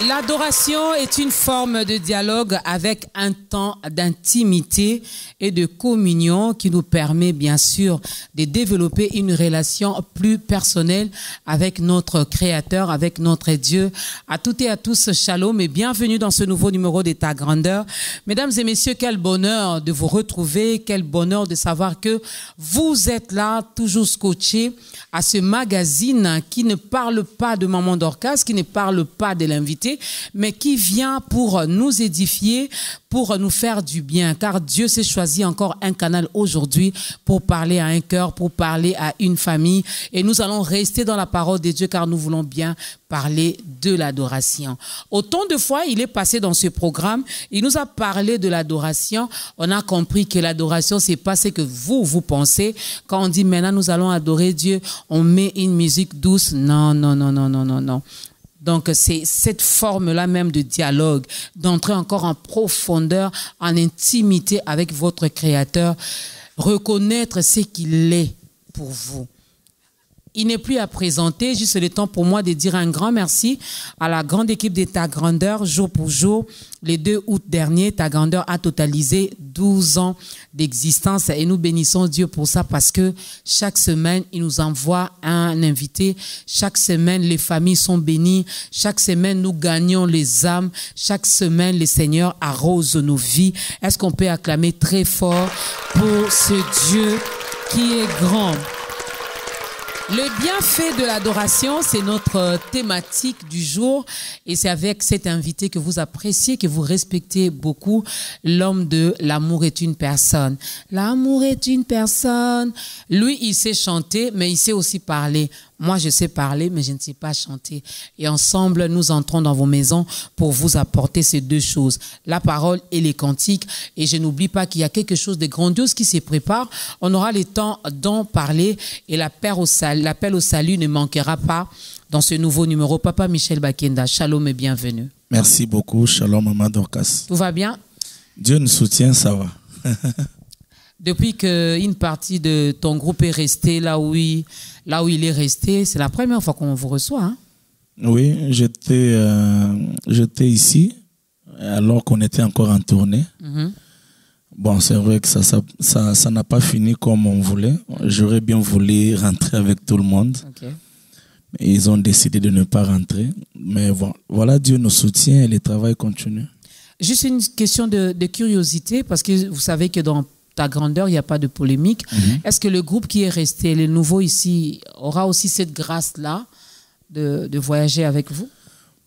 L'adoration est une forme de dialogue avec un temps d'intimité et de communion qui nous permet bien sûr de développer une relation plus personnelle avec notre Créateur, avec notre Dieu. À toutes et à tous, shalom et bienvenue dans ce nouveau numéro de Ta Grandeur. Mesdames et messieurs, quel bonheur de vous retrouver, quel bonheur de savoir que vous êtes là, toujours scotchés à ce magazine qui ne parle pas de Maman Dorcas, qui ne parle pas de l'invité, mais qui vient pour nous édifier, pour nous faire du bien, car Dieu s'est choisi encore un canal aujourd'hui pour parler à un cœur, pour parler à une famille, et nous allons rester dans la parole de Dieu car nous voulons bien parler de l'adoration. Autant de fois il est passé dans ce programme, il nous a parlé de l'adoration, on a compris que l'adoration c'est pas ce que vous pensez, quand on dit maintenant nous allons adorer Dieu, on met une musique douce, non, non, non, non, non, non, non. Donc, c'est cette forme-là même de dialogue, d'entrer encore en profondeur, en intimité avec votre Créateur, reconnaître ce qu'il est pour vous. Il n'est plus à présenter, juste le temps pour moi de dire un grand merci à la grande équipe de Ta Grandeur, jour pour jour. Le 2 août dernier, Ta Grandeur a totalisé 12 ans d'existence et nous bénissons Dieu pour ça parce que chaque semaine, il nous envoie un invité. Chaque semaine, les familles sont bénies. Chaque semaine, nous gagnons les âmes. Chaque semaine, le Seigneur arrose nos vies. Est-ce qu'on peut acclamer très fort pour ce Dieu qui est grand? Le bienfait de l'adoration, c'est notre thématique du jour et c'est avec cet invité que vous appréciez, que vous respectez beaucoup, l'homme de L'amour est une personne. L'amour est une personne. Lui, il sait chanter, mais il sait aussi parler. Moi, je sais parler, mais je ne sais pas chanter. Et ensemble, nous entrons dans vos maisons pour vous apporter ces deux choses, la parole et les cantiques. Et je n'oublie pas qu'il y a quelque chose de grandiose qui se prépare. On aura le temps d'en parler et l'appel au salut ne manquera pas dans ce nouveau numéro. Papa Michel Bakenda, shalom et bienvenue. Merci beaucoup, shalom Maman Dorcas. Tout va bien? Dieu nous soutient, ça va. Depuis qu'une partie de ton groupe est restée là où il est resté, c'est la première fois qu'on vous reçoit. Hein? Oui, j'étais ici alors qu'on était encore en tournée. Bon, c'est vrai que ça n'a pas fini comme on voulait. J'aurais bien voulu rentrer avec tout le monde. Okay. Mais ils ont décidé de ne pas rentrer. Mais voilà, Dieu nous soutient et le travail continue. Juste une question de curiosité, parce que vous savez que dans Ta Grandeur, il n'y a pas de polémique. Est-ce que le groupe qui est resté, les nouveaux ici, aura aussi cette grâce-là de voyager avec vous?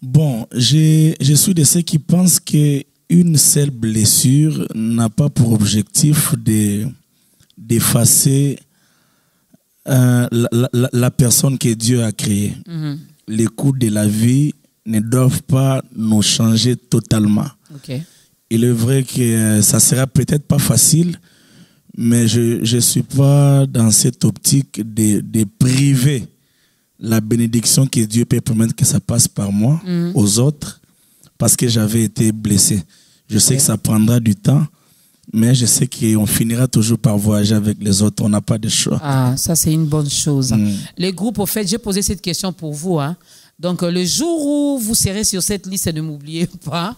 Bon, je suis de ceux qui pensent qu'une seule blessure n'a pas pour objectif d'effacer la personne que Dieu a créée. Les coups de la vie ne doivent pas nous changer totalement. Okay. Il est vrai que ça sera peut-être pas facile, mais je ne suis pas dans cette optique de priver la bénédiction que Dieu peut permettre que ça passe par moi aux autres parce que j'avais été blessé. Je sais que ça prendra du temps, mais je sais qu'on finira toujours par voyager avec les autres. On n'a pas de choix. Ah, ça c'est une bonne chose. Les groupes, au fait, j'ai posé cette question pour vous. Hein. Donc, le jour où vous serez sur cette liste, ne m'oubliez pas.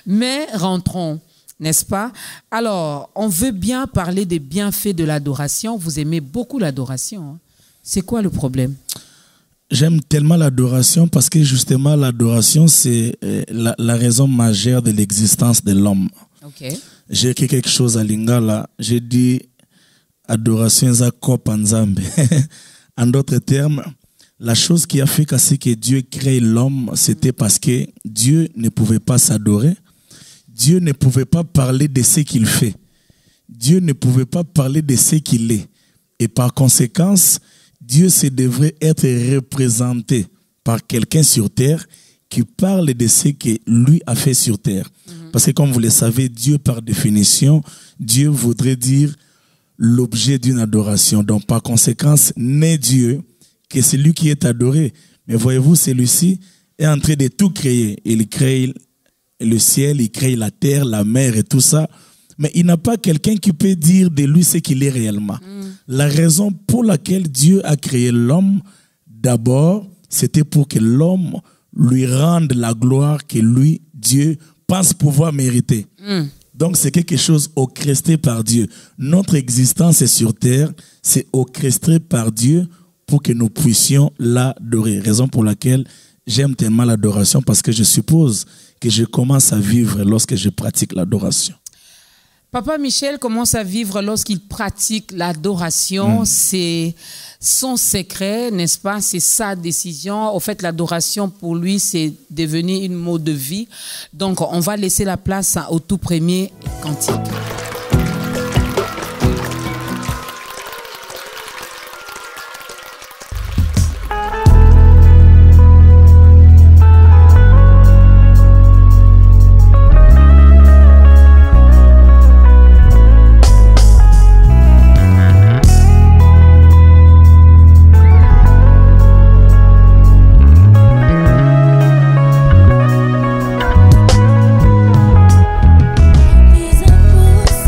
Mais rentrons. N'est-ce pas? Alors, on veut bien parler des bienfaits de l'adoration. Vous aimez beaucoup l'adoration. Hein? C'est quoi le problème? J'aime tellement l'adoration parce que justement, l'adoration, c'est la raison majeure de l'existence de l'homme. Okay. J'ai écrit quelque chose à Lingala. J'ai dit adoration za kopanzambe. En d'autres termes, la chose qui a fait que Dieu crée l'homme, c'était parce que Dieu ne pouvait pas s'adorer. Dieu ne pouvait pas parler de ce qu'il fait. Dieu ne pouvait pas parler de ce qu'il est. Et par conséquent, Dieu devrait être représenté par quelqu'un sur terre qui parle de ce que lui a fait sur terre. Parce que comme vous le savez, Dieu par définition, Dieu voudrait dire l'objet d'une adoration. Donc par conséquent, n'est Dieu que celui qui est adoré. Mais voyez-vous, celui-ci est en train de tout créer. Il crée le ciel, il crée la terre, la mer et tout ça. Mais il n'a pas quelqu'un qui peut dire de lui ce qu'il est réellement. La raison pour laquelle Dieu a créé l'homme, d'abord, c'était pour que l'homme lui rendre la gloire que lui, Dieu, pense pouvoir mériter. Donc, c'est quelque chose orchestré par Dieu. Notre existence sur terre, c'est orchestré par Dieu pour que nous puissions l'adorer. Raison pour laquelle j'aime tellement l'adoration, parce que je suppose que je commence à vivre lorsque je pratique l'adoration. Papa Michel commence à vivre lorsqu'il pratique l'adoration. C'est son secret, n'est-ce pas? C'est sa décision. Au fait, l'adoration, pour lui, c'est devenu une mode de vie. Donc, on va laisser la place au tout premier cantique. Is impossible.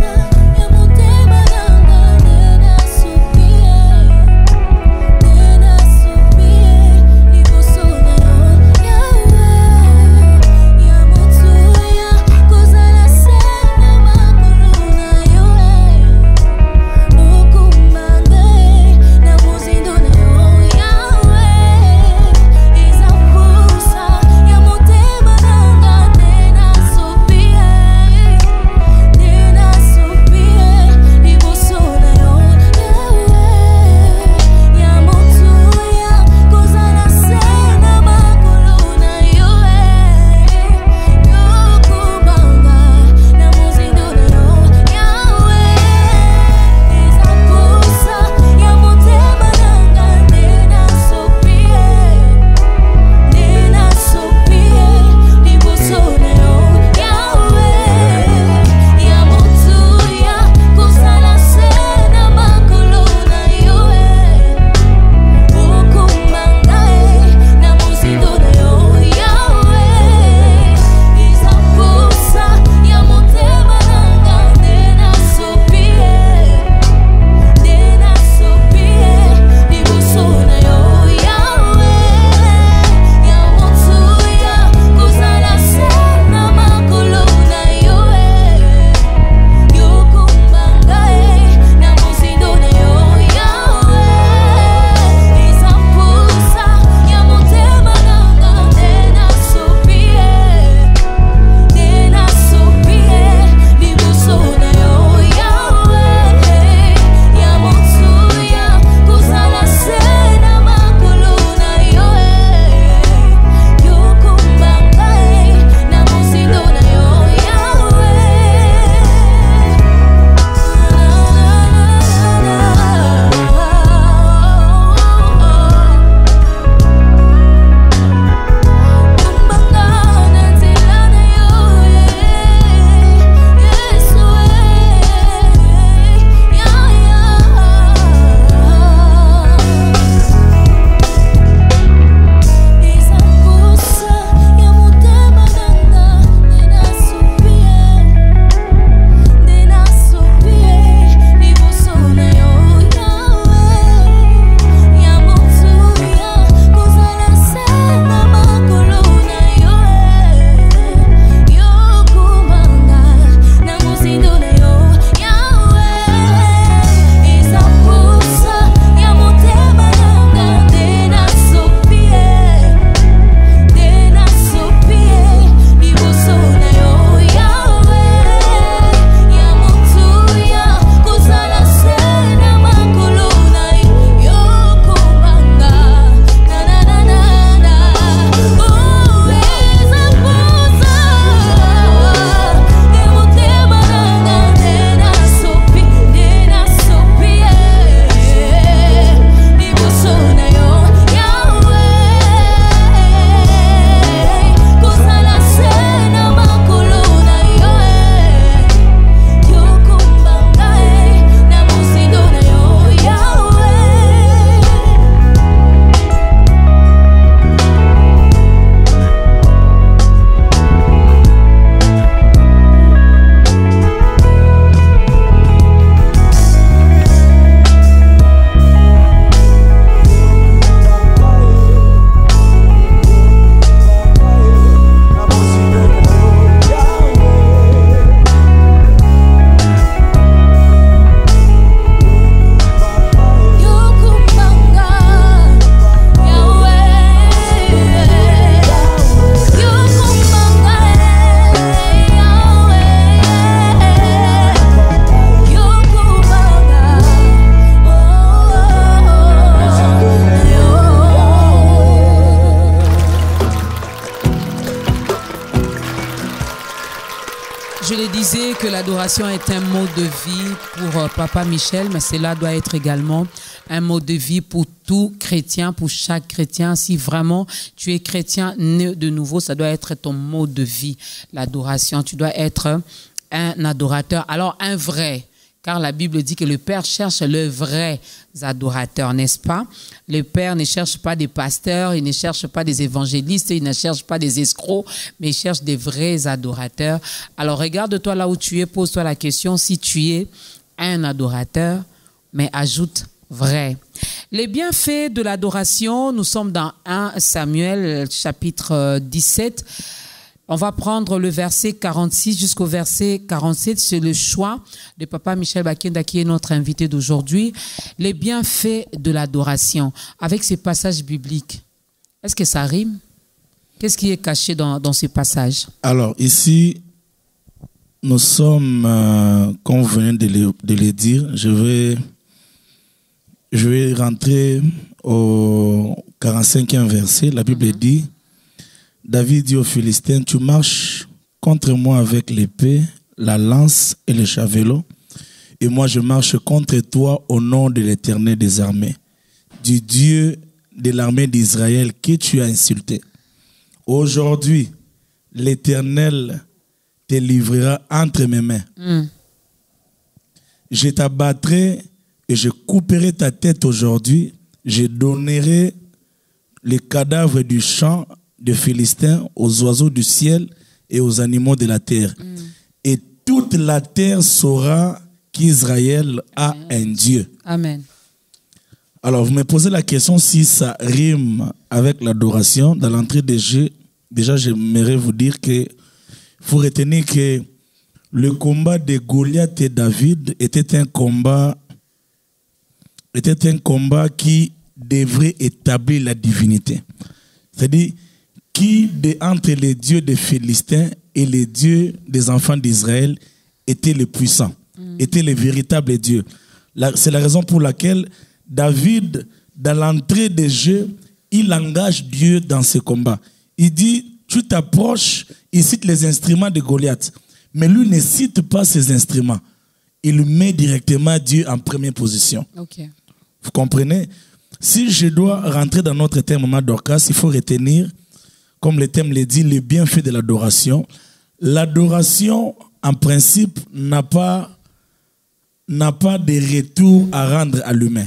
Je le disais que l'adoration est un mode de vie pour Papa Michel, mais cela doit être également un mode de vie pour tout chrétien, pour chaque chrétien. Si vraiment tu es chrétien né de nouveau, ça doit être ton mode de vie, l'adoration. Tu dois être un adorateur, alors un vrai. Car la Bible dit que le Père cherche le vrai adorateur, n'est-ce pas? Le Père ne cherche pas des pasteurs, il ne cherche pas des évangélistes, il ne cherche pas des escrocs, mais il cherche des vrais adorateurs. Alors regarde-toi là où tu es, pose-toi la question si tu es un adorateur, mais ajoute vrai. Les bienfaits de l'adoration, nous sommes dans 1 Samuel chapitre 17. On va prendre le verset 46 jusqu'au verset 47. C'est le choix de Papa Michel Bakenda qui est notre invité d'aujourd'hui. Les bienfaits de l'adoration avec ces passages bibliques. Est-ce que ça rime? Qu'est-ce qui est caché dans ces passages? Alors ici, nous sommes, comme vous venez de le dire, je vais rentrer au 45e verset. La Bible dit, David dit aux Philistins, tu marches contre moi avec l'épée, la lance et le javelot, et moi je marche contre toi au nom de l'Éternel des armées, du Dieu de l'armée d'Israël que tu as insulté. Aujourd'hui, l'Éternel te livrera entre mes mains. Je t'abattrai et je couperai ta tête aujourd'hui. Je donnerai les cadavres du champ de Philistins aux oiseaux du ciel et aux animaux de la terre. Et toute la terre saura qu'Israël a un Dieu. Amen. Alors, vous me posez la question si ça rime avec l'adoration. Dans l'entrée des jeux, déjà, j'aimerais vous dire que faut retenir que le combat de Goliath et David était un combat qui devrait établir la divinité. C'est-à-dire, qui entre les dieux des Philistins et les dieux des enfants d'Israël était le puissant, était le véritable Dieu. C'est la raison pour laquelle David, dans l'entrée des jeux, il engage Dieu dans ce combat. Il dit, tu t'approches, il cite les instruments de Goliath. Mais lui ne cite pas ces instruments. Il met directement Dieu en première position. Okay. Vous comprenez? Si je dois rentrer dans notre thème, Maman Dorcas, il faut retenir, comme le thème le dit, les bienfaits de l'adoration. L'adoration, en principe, n'a pas de retour à rendre à l'humain.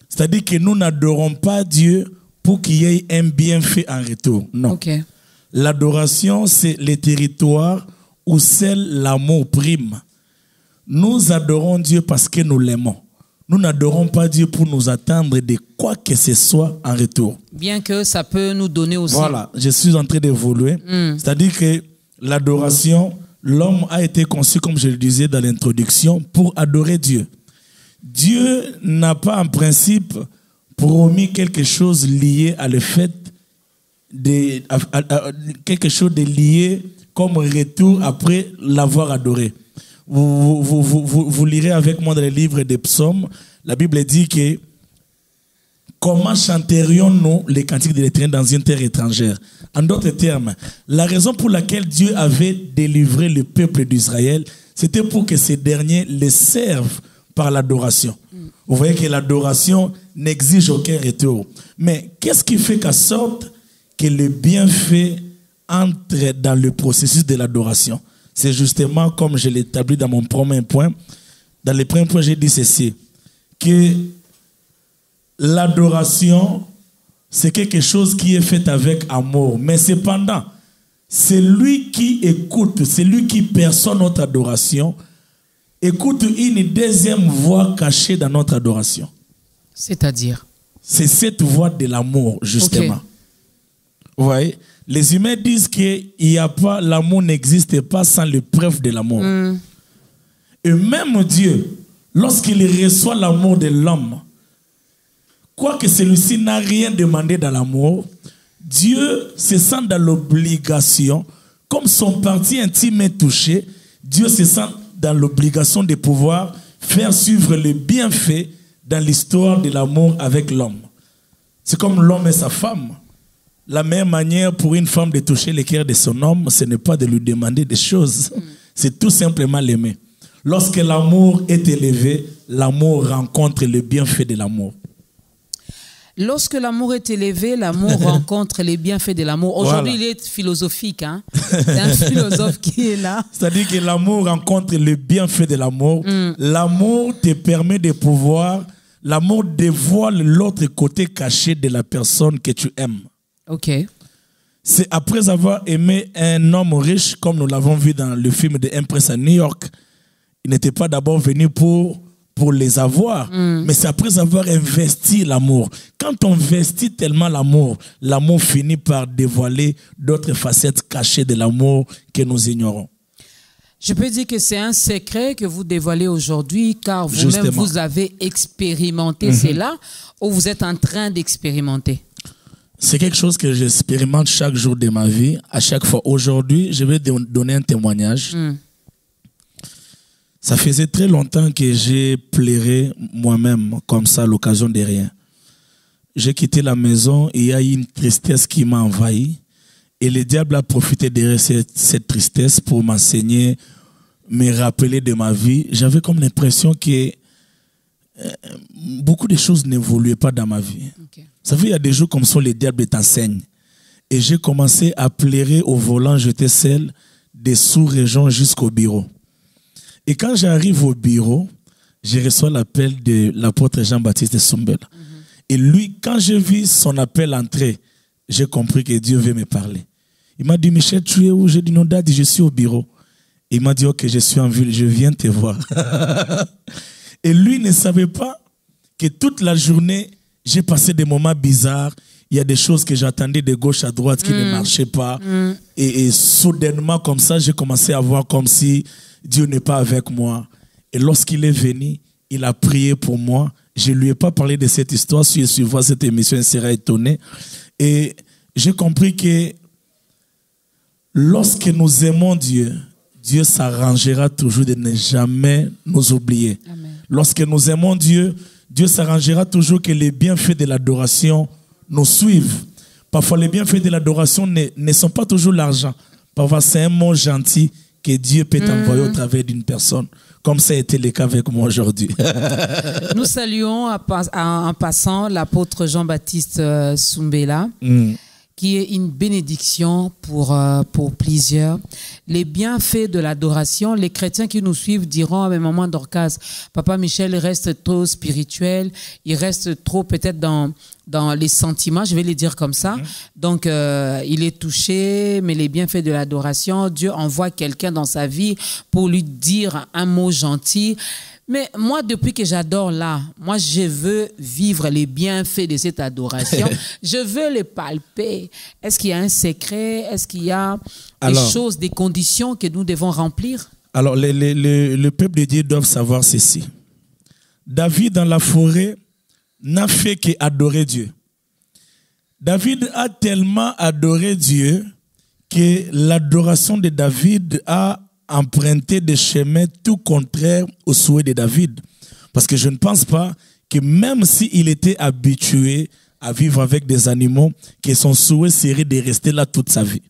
C'est-à-dire que nous n'adorons pas Dieu pour qu'il y ait un bienfait en retour. Non. Okay. L'adoration, c'est le territoire où seul l'amour prime. Nous adorons Dieu parce que nous l'aimons. Nous n'adorons pas Dieu pour nous attendre de quoi que ce soit en retour. Bien que ça peut nous donner aussi. Voilà, je suis en train d'évoluer. C'est-à-dire que l'adoration, l'homme a été conçu, comme je le disais dans l'introduction, pour adorer Dieu. Dieu n'a pas en principe promis quelque chose lié à le fait de quelque chose de lié comme retour après l'avoir adoré. Vous lirez avec moi dans le livre des psaumes, la Bible dit que comment chanterions-nous les cantiques de l'Éternel dans une terre étrangère? En d'autres termes, la raison pour laquelle Dieu avait délivré le peuple d'Israël, c'était pour que ces derniers les servent par l'adoration. Vous voyez que l'adoration n'exige aucun retour. Mais qu'est-ce qui fait qu'à sorte que le bienfait entre dans le processus de l'adoration? C'est justement comme je l'ai établi dans mon premier point. Dans le premier point, j'ai dit ceci, que l'adoration, c'est quelque chose qui est fait avec amour. Mais cependant, c'est lui qui écoute, c'est lui qui perçoit notre adoration, écoute une deuxième voix cachée dans notre adoration. C'est-à-dire? C'est cette voix de l'amour, justement. Okay. Vous voyez? Les humains disent que l'amour n'existe pas sans l'épreuve de l'amour. Et même Dieu, lorsqu'il reçoit l'amour de l'homme, quoique celui-ci n'a rien demandé dans l'amour, Dieu se sent dans l'obligation, comme son parti intime est touché, Dieu se sent dans l'obligation de pouvoir faire suivre le bienfait dans l'histoire de l'amour avec l'homme. C'est comme l'homme et sa femme. La meilleure manière pour une femme de toucher le cœur de son homme, ce n'est pas de lui demander des choses. c'est tout simplement l'aimer. Lorsque l'amour est élevé, l'amour rencontre le bienfait de l'amour. Lorsque l'amour est élevé, l'amour rencontre les bienfaits de l'amour. Aujourd'hui, Voilà. il est philosophique. Hein? C'est un philosophe qui est là. C'est-à-dire que l'amour rencontre le bienfait de l'amour. L'amour te permet de pouvoir... L'amour dévoile l'autre côté caché de la personne que tu aimes. OK. C'est après avoir aimé un homme riche, comme nous l'avons vu dans le film de Empress à New York, il n'était pas d'abord venu pour les avoir, mais c'est après avoir investi l'amour. Quand on investit tellement l'amour, l'amour finit par dévoiler d'autres facettes cachées de l'amour que nous ignorons. Je peux dire que c'est un secret que vous dévoilez aujourd'hui, car vous-même, vous avez expérimenté cela, ou vous êtes en train d'expérimenter? C'est quelque chose que j'expérimente chaque jour de ma vie, à chaque fois. Aujourd'hui, je vais donner un témoignage. Ça faisait très longtemps que j'ai pleuré moi-même, comme ça, à l'occasion de rien. J'ai quitté la maison et il y a eu une tristesse qui m'a envahi. Et le diable a profité de cette tristesse pour m'enseigner, me rappeler de ma vie. J'avais comme l'impression que beaucoup de choses n'évoluaient pas dans ma vie. Okay. Vous savez, il y a des jours comme ça, le diable t'enseigne. Et j'ai commencé à pleurer au volant, j'étais seul, des sous-régions jusqu'au bureau. Et quand j'arrive au bureau, je reçois l'appel de l'apôtre Jean-Baptiste Sumbela. Et lui, quand j'ai vu son appel entrer, j'ai compris que Dieu veut me parler. Il m'a dit, Michel, tu es où? J'ai dit, non, Daddy, je suis au bureau. Il m'a dit, ok, je suis en ville, je viens te voir. Et lui ne savait pas que toute la journée, j'ai passé des moments bizarres. Il y a des choses que j'attendais de gauche à droite qui ne marchaient pas. Et soudainement, comme ça, j'ai commencé à voir comme si Dieu n'est pas avec moi. Et lorsqu'il est venu, il a prié pour moi. Je ne lui ai pas parlé de cette histoire. Si il voit cette émission, il sera étonné. Et j'ai compris que lorsque nous aimons Dieu, Dieu s'arrangera toujours de ne jamais nous oublier. Amen. Lorsque nous aimons Dieu, Dieu s'arrangera toujours que les bienfaits de l'adoration nous suivent. Parfois, les bienfaits de l'adoration ne sont pas toujours l'argent. Parfois, c'est un mot gentil que Dieu peut t'envoyer au travers d'une personne. Comme ça a été le cas avec moi aujourd'hui. Nous saluons en passant l'apôtre Jean-Baptiste Sumbela, qui est une bénédiction pour plusieurs. Les bienfaits de l'adoration, les chrétiens qui nous suivent diront à un moment d'orcase, Papa Michel reste trop spirituel, il reste trop peut-être dans les sentiments, je vais les dire comme ça. Donc, il est touché, mais les bienfaits de l'adoration, Dieu envoie quelqu'un dans sa vie pour lui dire un mot gentil. Mais moi, depuis que j'adore là, moi, je veux vivre les bienfaits de cette adoration. Je veux les palper. Est-ce qu'il y a un secret? Est-ce qu'il y a des choses, des conditions que nous devons remplir? Alors, le peuple de Dieu doit savoir ceci. David, dans la forêt, n'a fait qu'adorer Dieu. David a tellement adoré Dieu que l'adoration de David a emprunté des chemins tout contraires au souhait de David. Parce que je ne pense pas que même s'il était habitué à vivre avec des animaux, que son souhait serait de rester là toute sa vie.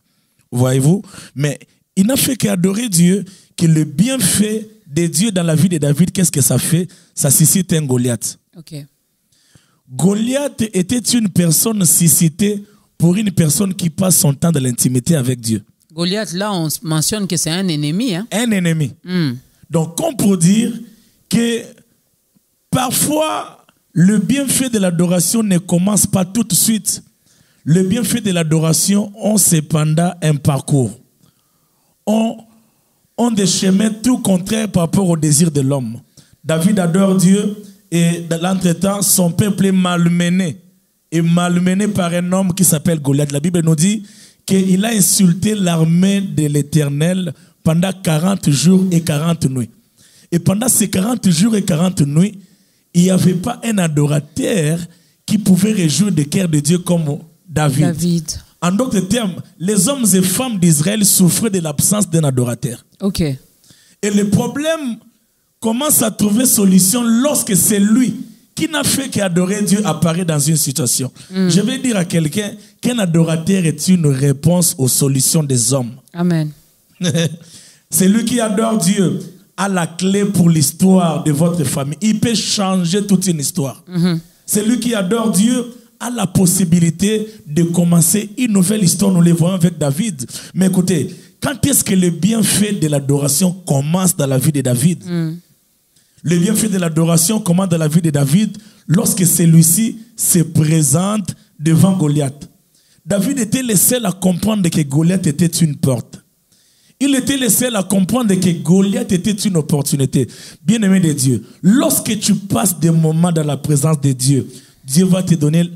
Voyez-vous? Mais il n'a fait qu'adorer Dieu, que le bienfait de Dieu dans la vie de David, qu'est-ce que ça fait? Ça suscite un Goliath. Okay. Goliath était une personne suscitée pour une personne qui passe son temps dans l'intimité avec Dieu. Goliath, là, on mentionne que c'est un ennemi. Hein? Un ennemi. Donc, on peut dire que parfois, le bienfait de l'adoration ne commence pas tout de suite. Le bienfait de l'adoration ont cependant un parcours. ont des chemins tout contraires par rapport au désir de l'homme. David adore Dieu et dans l'entretemps, son peuple est malmené. Et malmené par un homme qui s'appelle Goliath. La Bible nous dit qu'il a insulté l'armée de l'Éternel pendant 40 jours et 40 nuits. Et pendant ces 40 jours et 40 nuits, il n'y avait pas un adorateur qui pouvait réjouir le cœur de Dieu comme David. En d'autres termes, les hommes et femmes d'Israël souffraient de l'absence d'un adorateur. Ok. Et le problème commence à trouver solution lorsque c'est lui qui n'a fait qu'adorer Dieu apparaît dans une situation. Je vais dire à quelqu'un qu'un adorateur est une réponse aux solutions des hommes. Amen. Celui qui adore Dieu a la clé pour l'histoire de votre famille. Il peut changer toute une histoire. Celui qui adore Dieu a la possibilité de commencer une nouvelle histoire. Nous les voyons avec David. Mais écoutez, quand est-ce que le bienfait de l'adoration commence dans la vie de David? Le bienfait de l'adoration commence dans la vie de David lorsque celui-ci se présente devant Goliath. David était le seul à comprendre que Goliath était une porte. Il était le seul à comprendre que Goliath était une opportunité. Bien-aimé de Dieu, lorsque tu passes des moments dans la présence de Dieu, Dieu va te donner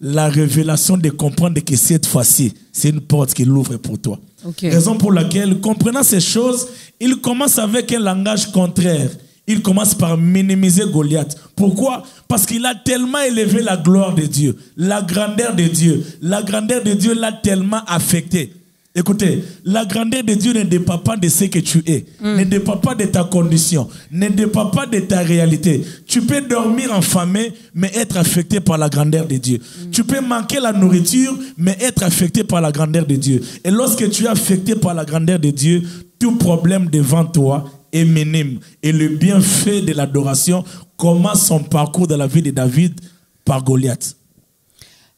la révélation de comprendre que cette fois-ci, c'est une porte qu'il ouvre pour toi. Raison pour laquelle, comprenant ces choses, il commence avec un langage contraire. Il commence par minimiser Goliath. Pourquoi? Parce qu'il a tellement élevé la gloire de Dieu, la grandeur de Dieu. La grandeur de Dieu l'a tellement affecté. Écoutez, la grandeur de Dieu ne dépend pas de ce que tu es, ne dépend pas de ta condition, ne dépend pas de ta réalité. Tu peux dormir affamé, mais être affecté par la grandeur de Dieu. Tu peux manquer la nourriture, mais être affecté par la grandeur de Dieu. Et lorsque tu es affecté par la grandeur de Dieu, tout problème devant toi est minime. Et le bienfait de l'adoration commence son parcours dans la vie de David par Goliath.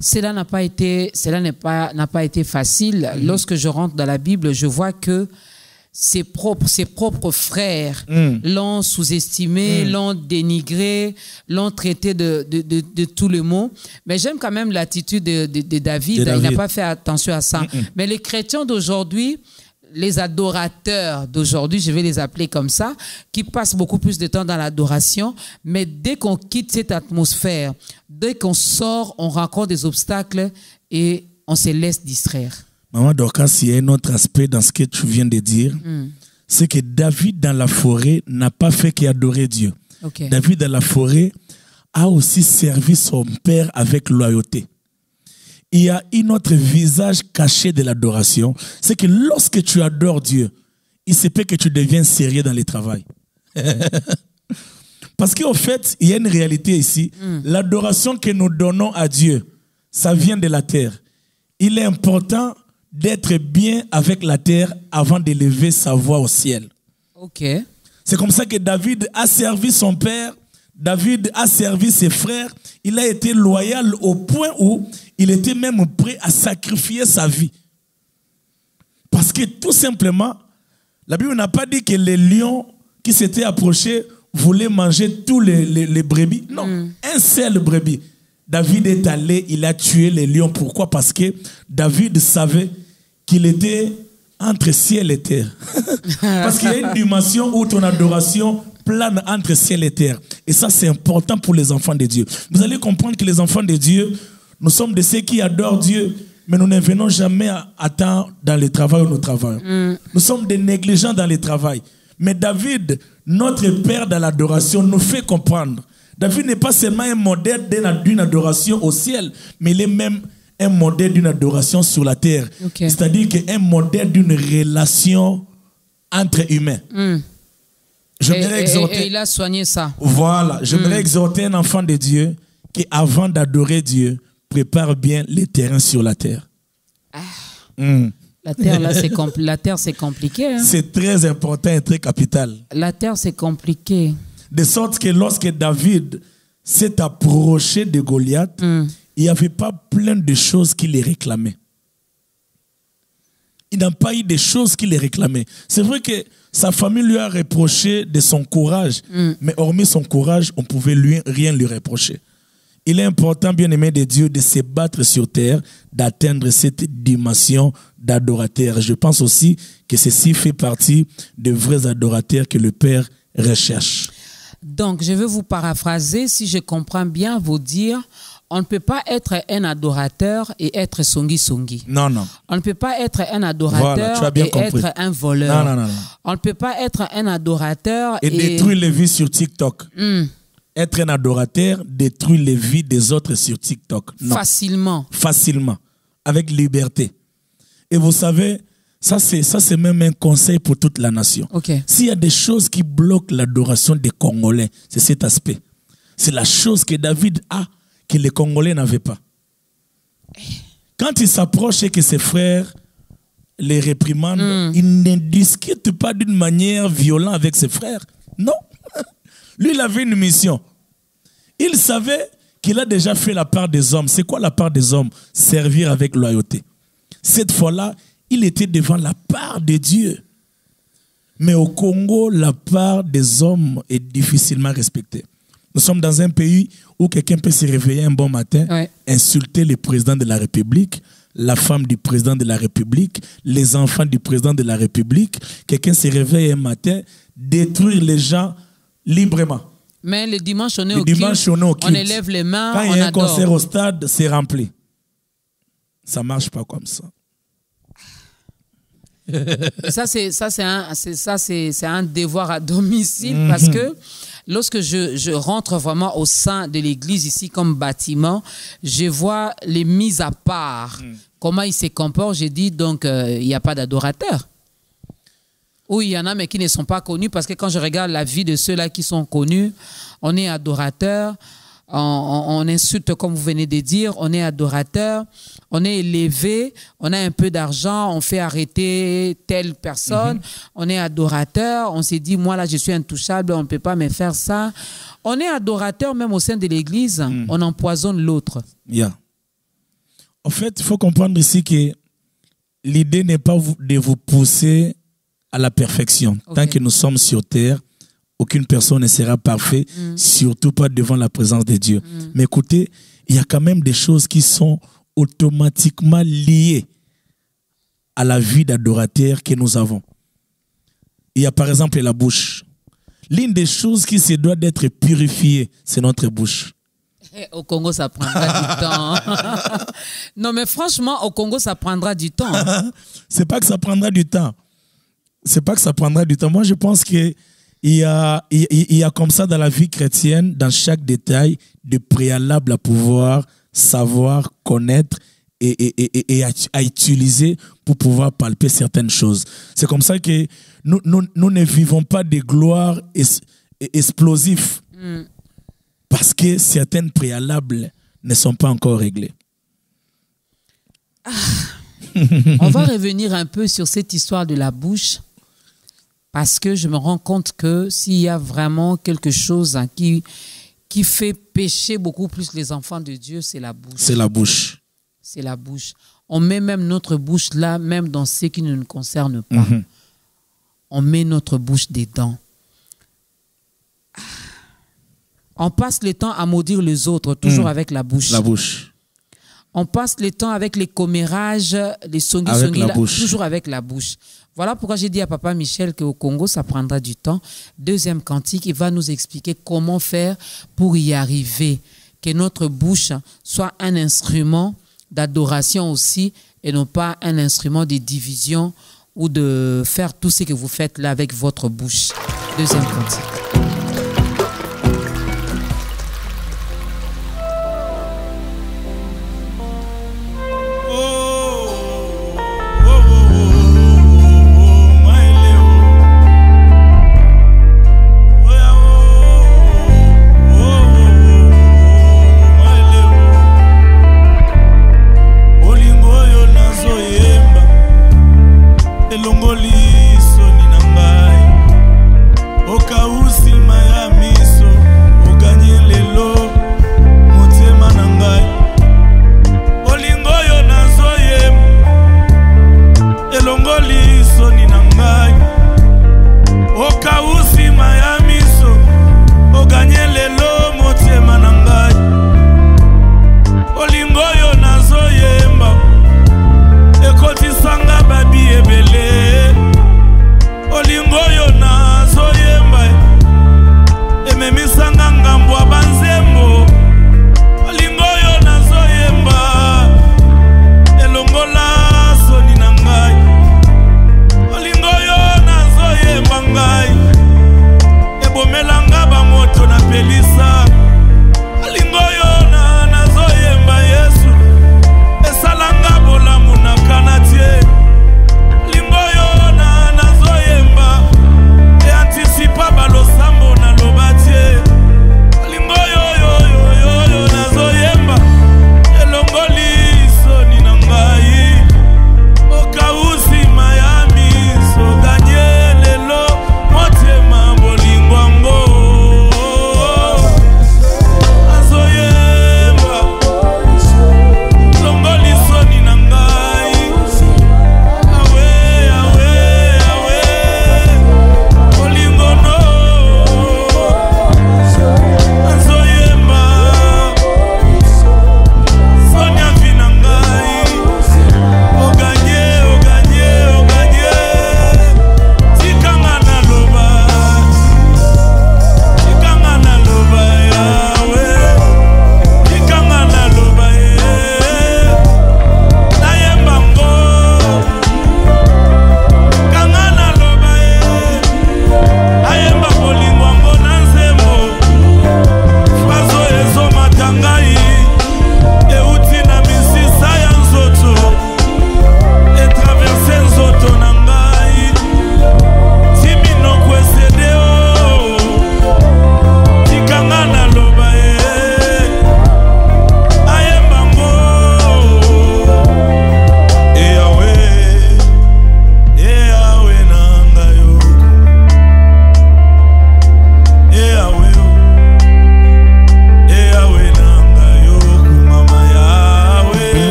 Cela n'a pas été facile. Lorsque je rentre dans la Bible, je vois que ses propres frères l'ont sous-estimé, l'ont dénigré, l'ont traité de tous les mots. Mais j'aime quand même l'attitude de David. Il n'a pas fait attention à ça. Mais les chrétiens d'aujourd'hui, les adorateurs d'aujourd'hui, je vais les appeler comme ça, qui passent beaucoup plus de temps dans l'adoration, mais dès qu'on quitte cette atmosphère, dès qu'on sort, on rencontre des obstacles et on se laisse distraire. Maman Dorcas, il y a un autre aspect dans ce que tu viens de dire, c'est que David dans la forêt n'a pas fait qu'adorer Dieu. David dans la forêt a aussi servi son père avec loyauté. Il y a un autre visage caché de l'adoration. C'est que lorsque tu adores Dieu, il se peut que tu deviennes sérieux dans le travail. Parce qu'en fait, il y a une réalité ici. L'adoration que nous donnons à Dieu, ça vient de la terre. Il est important d'être bien avec la terre avant d'élever sa voix au ciel. C'est comme ça que David a servi son père. David a servi ses frères. Il a été loyal au point où il était même prêt à sacrifier sa vie. Parce que tout simplement, la Bible n'a pas dit que les lions qui s'étaient approchés voulaient manger tous les brebis. Non, un seul brebis. David est allé, il a tué les lions. Pourquoi? Parce que David savait qu'il était entre ciel et terre. Parce qu'il y a une dimension où ton adoration plane entre ciel et terre. Et ça, c'est important pour les enfants de Dieu. Vous allez comprendre que les enfants de Dieu, nous sommes de ceux qui adorent Dieu, mais nous ne venons jamais à temps dans le travail où nous travaillons. Nous sommes des négligents dans le travail. Mais David, notre père dans l'adoration, nous fait comprendre. David n'est pas seulement un modèle d'une adoration au ciel, mais il est même un modèle d'une adoration sur la terre. C'est-à-dire qu'un modèle d'une relation entre humains. Et il a soigné ça. Voilà. J'aimerais exhorter un enfant de Dieu qui, avant d'adorer Dieu, prépare bien les terrains sur la terre. La terre, là, la terre, c'est compliqué. Hein? C'est très important et très capital. La terre, c'est compliqué. De sorte que lorsque David s'est approché de Goliath, il n'y avait pas plein de choses qui les réclamaient. Il n'a pas eu de choses qui les réclamaient. C'est vrai que sa famille lui a reproché de son courage, mais hormis son courage, on ne pouvait rien lui reprocher. Il est important, bien-aimé de Dieu, de se battre sur terre, d'atteindre cette dimension d'adorateur. Je pense aussi que ceci fait partie des vrais adorateurs que le Père recherche. Donc, je vais vous paraphraser, si je comprends bien, vous dire, on ne peut pas être un adorateur et être songi-songi. Non, non. On ne peut pas être un adorateur être un voleur. Non, non, non. On ne peut pas être un adorateur et détruire les vies sur TikTok. Être un adorateur détruit les vies des autres sur TikTok. Non. Facilement. Facilement. Avec liberté. Et vous savez, ça c'est même un conseil pour toute la nation. S'il y a des choses qui bloquent l'adoration des Congolais, c'est cet aspect. C'est la chose que David a, que les Congolais n'avaient pas. Quand il s'approche et que ses frères les réprimandes, il ne discute pas d'une manière violente avec ses frères. Non. Lui, il avait une mission. Il savait qu'il a déjà fait la part des hommes. C'est quoi la part des hommes? Servir avec loyauté. Cette fois-là, il était devant la part de Dieu. Mais au Congo, la part des hommes est difficilement respectée. Nous sommes dans un pays où quelqu'un peut se réveiller un bon matin, insulter le président de la République, la femme du président de la République, les enfants du président de la République. Quelqu'un se réveille un matin, détruire les gens librement. Mais le dimanche, on est au culte, on élève les mains, quand il y a un concert au stade, c'est rempli. Ça ne marche pas comme ça. Ça, c'est un devoir à domicile parce que lorsque je rentre vraiment au sein de l'église ici comme bâtiment, je vois les mises à part, comment ils se comportent. J'ai dit donc il n'y a pas d'adorateurs. Ou il y en a mais qui ne sont pas connus parce que quand je regarde la vie de ceux-là qui sont connus, on est adorateurs. On insulte comme vous venez de dire, on est adorateur, on est élevé, on a un peu d'argent, on fait arrêter telle personne, on est adorateur, on s'est dit moi là je suis intouchable, on ne peut pas me faire ça. On est adorateur même au sein de l'église, on empoisonne l'autre. En fait, il faut comprendre ici que l'idée n'est pas de vous pousser à la perfection. Tant que nous sommes sur terre, aucune personne ne sera parfaite, surtout pas devant la présence de Dieu. Mais écoutez, il y a quand même des choses qui sont automatiquement liées à la vie d'adorateur que nous avons. Il y a par exemple la bouche. L'une des choses qui se doit d'être purifiée, c'est notre bouche. Au Congo, ça prendra du temps. Non, mais franchement, au Congo, ça prendra du temps. C'est pas que ça prendra du temps. C'est pas que ça prendra du temps. Moi, je pense que il y a comme ça dans la vie chrétienne, dans chaque détail, de préalables à pouvoir savoir, connaître et à utiliser pour pouvoir palper certaines choses. C'est comme ça que nous ne vivons pas des gloires explosives parce que certaines préalables ne sont pas encore réglées. On va revenir un peu sur cette histoire de la bouche. Parce que je me rends compte que s'il y a vraiment quelque chose qui fait pécher beaucoup plus les enfants de Dieu, c'est la bouche. C'est la bouche. C'est la bouche. On met même notre bouche là, même dans ce qui ne nous concerne pas. On met notre bouche dedans. On passe le temps à maudire les autres, toujours avec la bouche. La bouche. On passe le temps avec les commérages, les songi, toujours avec la bouche. Voilà pourquoi j'ai dit à Papa Michel qu'au Congo, ça prendra du temps. Deuxième cantique, il va nous expliquer comment faire pour y arriver. Que notre bouche soit un instrument d'adoration aussi et non pas un instrument de division ou de faire tout ce que vous faites là avec votre bouche. Deuxième cantique. Elongoli soni na ngai okausi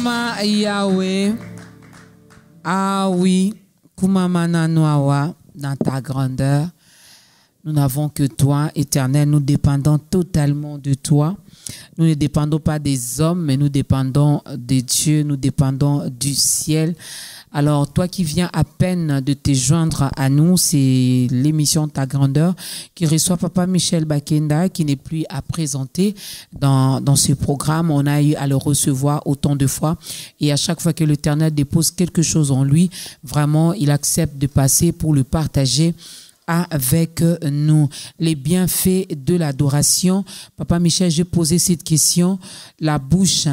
Kumama Yahweh. Ah oui, Kumama Nanoawa, dans ta grandeur. Nous n'avons que toi, Éternel. Nous dépendons totalement de toi. Nous ne dépendons pas des hommes, mais nous dépendons de Dieu. Nous dépendons du ciel. Alors, toi qui viens à peine de te joindre à nous, c'est l'émission Ta Grandeur qui reçoit Papa Michel Bakenda, qui n'est plus à présenter dans ce programme. On a eu à le recevoir autant de fois. Et à chaque fois que l'Éternel dépose quelque chose en lui, vraiment, il accepte de passer pour le partager avec nous. Les bienfaits de l'adoration. Papa Michel, j'ai posé cette question. La bouche...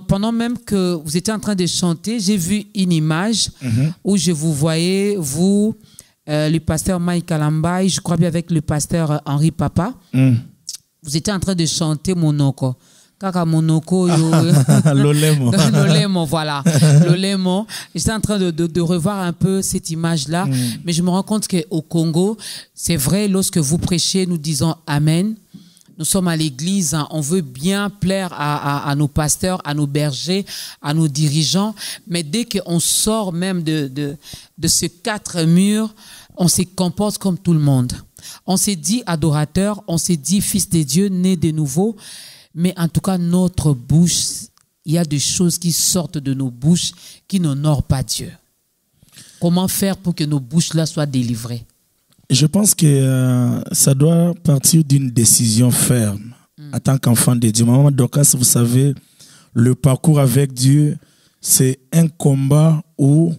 pendant même que vous étiez en train de chanter, j'ai vu une image où je vous voyais, vous, le pasteur Mike Alambai, je crois bien avec le pasteur Henri Papa. Vous étiez en train de chanter Monoko. Kaka Monoko. Lolemo. Lolemo, voilà. Lolemo. J'étais en train de revoir un peu cette image-là, mais je me rends compte qu'au Congo, c'est vrai, lorsque vous prêchez, nous disons Amen. Nous sommes à l'église, hein, on veut bien plaire à nos pasteurs, à nos bergers, à nos dirigeants. Mais dès qu'on sort même de ces quatre murs, on se comporte comme tout le monde. On s'est dit adorateur, on s'est dit fils de Dieu, né de nouveau. Mais en tout cas, notre bouche, il y a des choses qui sortent de nos bouches qui n'honorent pas Dieu. Comment faire pour que nos bouches-là soient délivrées? Je pense que ça doit partir d'une décision ferme en tant qu'enfant de Dieu. Maman Dorcas, vous savez, le parcours avec Dieu, c'est un combat où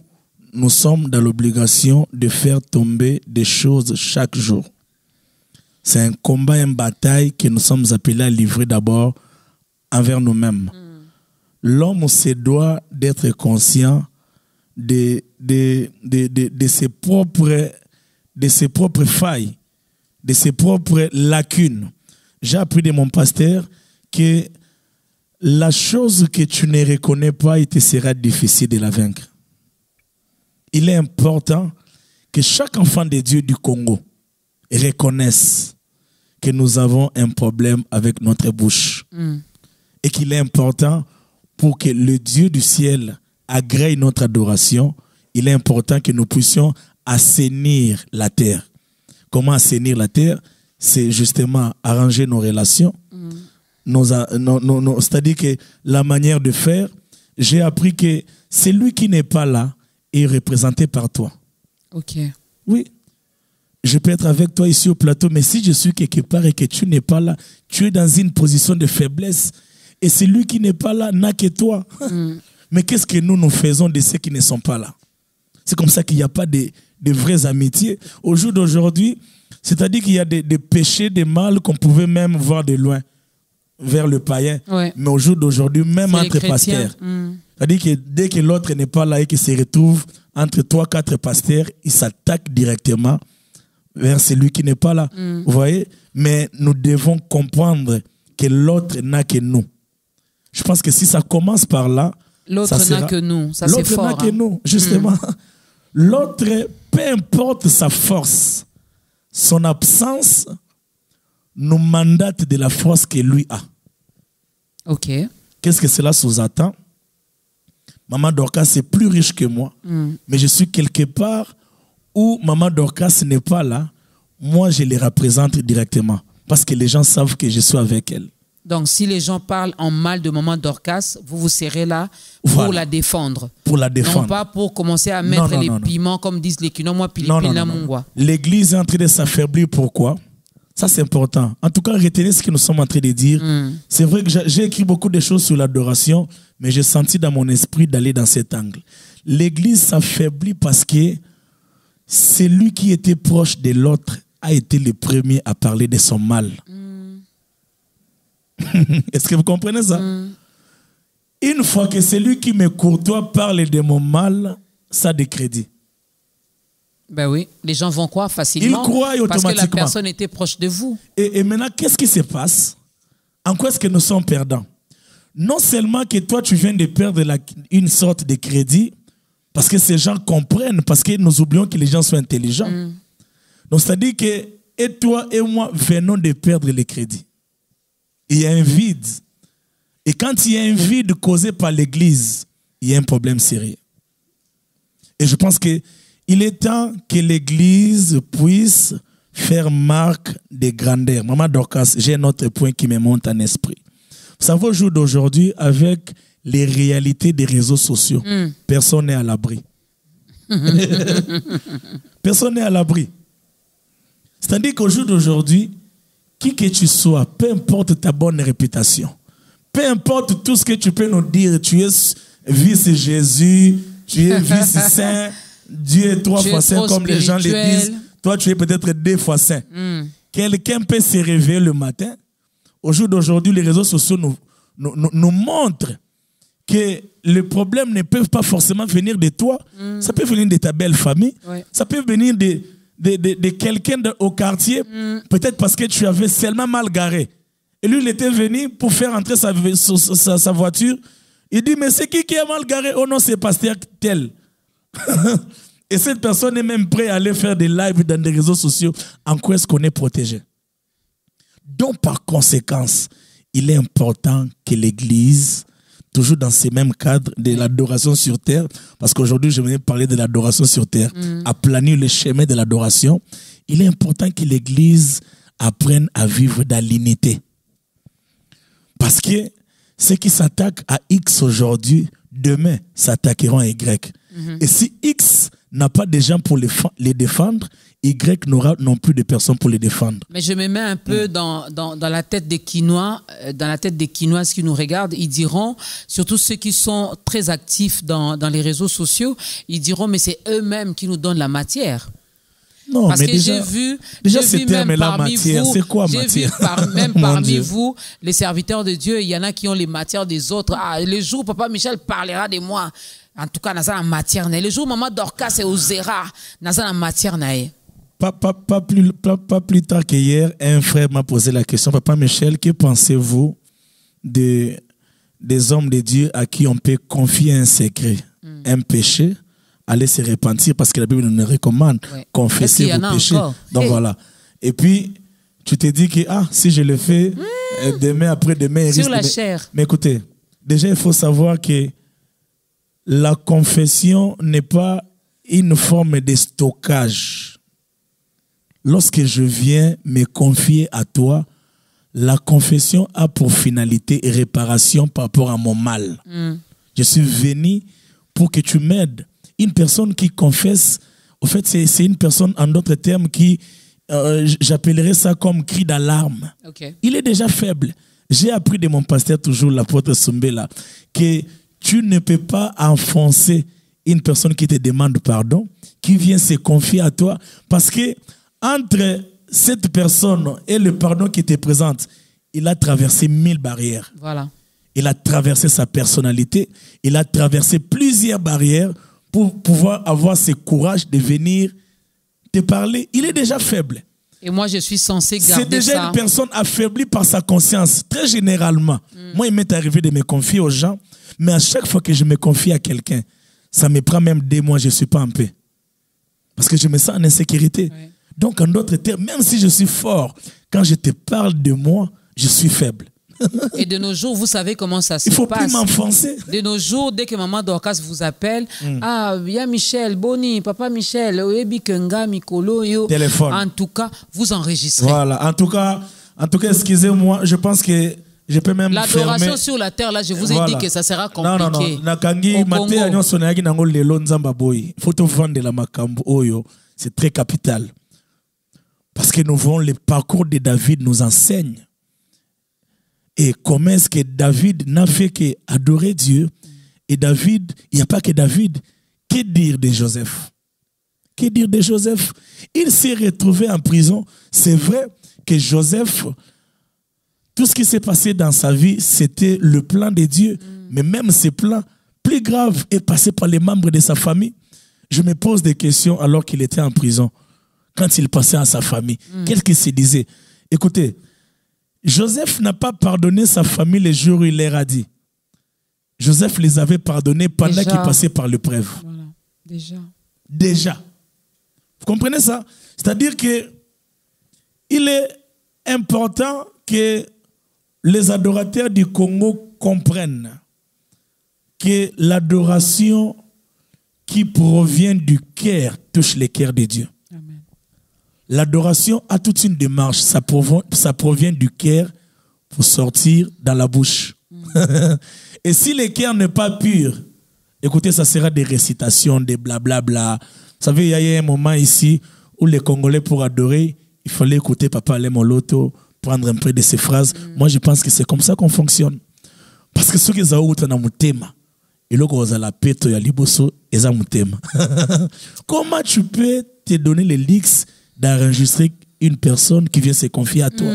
nous sommes dans l'obligation de faire tomber des choses chaque jour. C'est un combat, une bataille que nous sommes appelés à livrer d'abord envers nous-mêmes. L'homme se doit d'être conscient de ses propres failles, de ses propres lacunes. J'ai appris de mon pasteur que la chose que tu ne reconnais pas, il te sera difficile de la vaincre. Il est important que chaque enfant de Dieu du Congo reconnaisse que nous avons un problème avec notre bouche. Et qu'il est important pour que le Dieu du ciel agrée notre adoration, il est important que nous puissions assainir la terre. Comment assainir la terre? C'est justement arranger nos relations. C'est-à-dire que la manière de faire, j'ai appris que celui qui n'est pas là est représenté par toi. Ok. Oui. Je peux être avec toi ici au plateau, mais si je suis quelque part et que tu n'es pas là, tu es dans une position de faiblesse. Et celui qui n'est pas là n'a que toi. Mais qu'est-ce que nous faisons de ceux qui ne sont pas là? C'est comme ça qu'il n'y a pas de vraies amitiés. Au jour d'aujourd'hui, c'est-à-dire qu'il y a des péchés, des mal qu'on pouvait même voir de loin vers le païen. Ouais. Mais au jour d'aujourd'hui, même entre pasteurs. C'est-à-dire que dès que l'autre n'est pas là et qu'il se retrouve entre 3-4 pasteurs, il s'attaque directement vers celui qui n'est pas là. Vous voyez? Mais nous devons comprendre que l'autre n'a que nous. Je pense que si ça commence par là, l'autre n'a que nous. Ça, c'est fort. L'autre n'a que nous, justement. L'autre, peu importe sa force, son absence nous mandate de la force que lui a. Ok. Qu'est-ce que cela sous-entend? Maman Dorcas est plus riche que moi, mais je suis quelque part où Maman Dorcas n'est pas là. Moi, je les représente directement parce que les gens savent que je suis avec elle. Donc, si les gens parlent en mal de Maman Dorcas, vous serez là pour la défendre. Pour la défendre. Non pas pour commencer à mettre les piments, comme disent les Kino, moi, pilipina mungwa. L'église est en train de s'affaiblir. Pourquoi? Ça, c'est important. En tout cas, retenez ce que nous sommes en train de dire. C'est vrai que j'ai écrit beaucoup de choses sur l'adoration, mais j'ai senti dans mon esprit d'aller dans cet angle. L'église s'affaiblit parce que celui qui était proche de l'autre a été le premier à parler de son mal. Est-ce que vous comprenez ça? Une fois que celui qui me courtoie parle de mon mal, ça a des crédits. Ben oui, les gens vont croire facilement. Ils croient automatiquement. Parce que la personne était proche de vous. Et maintenant, qu'est-ce qui se passe? En quoi est-ce que nous sommes perdants? Non seulement que toi, tu viens de perdre une sorte de crédit, parce que ces gens comprennent, parce que nous oublions que les gens sont intelligents. Donc, c'est-à-dire que et toi et moi venons de perdre les crédits. Il y a un vide. Et quand il y a un vide causé par l'Église, il y a un problème sérieux. Et je pense qu'il est temps que l'Église puisse faire marque de grandeur. Maman Dorcas, j'ai un autre point qui me monte en esprit. Vous savez, au jour d'aujourd'hui, avec les réalités des réseaux sociaux, personne n'est à l'abri. Personne n'est à l'abri. C'est-à-dire qu'au jour d'aujourd'hui, qui que tu sois, peu importe ta bonne réputation, peu importe tout ce que tu peux nous dire, tu es vice-Jésus, tu es vice-saint, Dieu est 3 fois saint comme les gens le disent, toi tu es peut-être 2 fois saint. Quelqu'un peut se réveiller le matin. Au jour d'aujourd'hui, les réseaux sociaux nous montrent que les problèmes ne peuvent pas forcément venir de toi. Ça peut venir de ta belle famille. Ouais. Ça peut venir de quelqu'un au quartier. Peut-être parce que tu avais seulement mal garé. Et lui, il était venu pour faire entrer sa voiture. Il dit, mais c'est qui a mal garé? Oh non, c'est pasteur tel. Et cette personne est même prête à aller faire des lives dans des réseaux sociaux. En quoi est-ce qu'on est protégé? Donc, par conséquence, il est important que l'Église, toujours dans ces mêmes cadres de l'adoration sur terre, parce qu'aujourd'hui, je voulais parler de l'adoration sur terre, aplanir le chemin de l'adoration, il est important que l'Église apprenne à vivre dans l'unité. Parce que ceux qui s'attaquent à X aujourd'hui, demain, s'attaqueront à Y. Et si X n'a pas de gens pour les défendre, Y n'aura non plus de personnes pour les défendre. Mais je me mets un peu dans la tête des Quinois, qui nous regardent. Ils diront, surtout ceux qui sont très actifs dans les réseaux sociaux, ils diront, mais c'est eux-mêmes qui nous donnent la matière. Non, parce mais que déjà ce terme-là, matière, c'est quoi matière? Même parmi vous, les serviteurs de Dieu, il y en a qui ont les matières des autres. Ah, le jour où Papa Michel parlera de moi, en tout cas, dans la matière, le jour où Maman Dorcas est osera, dans la matière, pas plus tard qu'hier, un frère m'a posé la question, Papa Michel, que pensez-vous des hommes de Dieu à qui on peut confier un secret, un péché, aller se repentir, parce que la Bible nous recommande, confesser vos péchés. Donc voilà. Et puis, tu te dis que si je le fais, demain, après-demain, il sur la chair. Mais écoutez, déjà, il faut savoir que la confession n'est pas une forme de stockage. Lorsque je viens me confier à toi, la confession a pour finalité réparation par rapport à mon mal. Je suis venu pour que tu m'aides. Une personne qui confesse, en fait, c'est une personne, en d'autres termes, qui, j'appellerais ça comme cri d'alarme. Okay. Il est déjà faible. J'ai appris de mon pasteur, toujours l'apôtre Sumbela, que tu ne peux pas enfoncer une personne qui te demande pardon, qui vient se confier à toi, parce que entre cette personne et le pardon qui te présente, il a traversé 1000 barrières. Voilà. Il a traversé sa personnalité, il a traversé plusieurs barrières pour pouvoir avoir ce courage de venir te parler. Il est déjà faible. Et moi, je suis censé garder ça. C'est déjà une personne affaiblie par sa conscience, très généralement. Moi, il m'est arrivé de me confier aux gens, mais à chaque fois que je me confie à quelqu'un, ça me prend même 2 mois, je ne suis pas en paix. Parce que je me sens en insécurité. Oui. Donc, en d'autres termes, même si je suis fort, quand je te parle de moi, je suis faible. Et de nos jours, vous savez comment ça se passe. Il ne faut plus m'enfoncer. De nos jours, dès que Maman Dorcas vous appelle, il y a Michel, Boni, Papa Michel, Oebi Kenga, Mikolo, yo. Téléphone. En tout cas, vous enregistrez. Voilà. En tout cas, excusez-moi, je pense que je peux même l'adoration sur la terre, là, je vous ai dit que ça sera compliqué. Non. Nakangi, Mate, Agnon Sonayagi, Nango, Lelo, Nzamba Boy. Faut vendre la Makambo, Oyo. C'est très capital. Parce que nous voyons le parcours de David nous enseigne. Et comment est-ce que David n'a fait qu'adorer Dieu? Et David, il n'y a pas que David. Que dire de Joseph? Que dire de Joseph? Il s'est retrouvé en prison. C'est vrai que Joseph, tout ce qui s'est passé dans sa vie, c'était le plan de Dieu. Mais même ce plan, plus grave, est passé par les membres de sa famille. Je me pose des questions alors qu'il était en prison. Quand il passait à sa famille, qu'est-ce qu'il se disait? Écoutez, Joseph n'a pas pardonné sa famille les jours où il leur a dit. Joseph les avait pardonnés pendant qu'il passait par l'épreuve. Voilà. Déjà. Vous comprenez ça? C'est-à-dire que il est important que les adorateurs du Congo comprenne que l'adoration qui provient du cœur touche les cœurs de Dieu. L'adoration a toute une démarche. Ça provient du cœur pour sortir dans la bouche. Et si le cœur n'est pas pur, écoutez, ça sera des récitations, des blablabla. Vous savez, il y a un moment ici où les Congolais, pour adorer, il fallait écouter Papa Lemoloto, prendre un peu de ses phrases. Moi, je pense que c'est comme ça qu'on fonctionne. Parce que ceux qui ont été dans mon thème, et là, quand la pète, il y a liboso, ils ont mon thème. Comment tu peux te donner les leaks d'enregistrer une personne qui vient se confier à toi?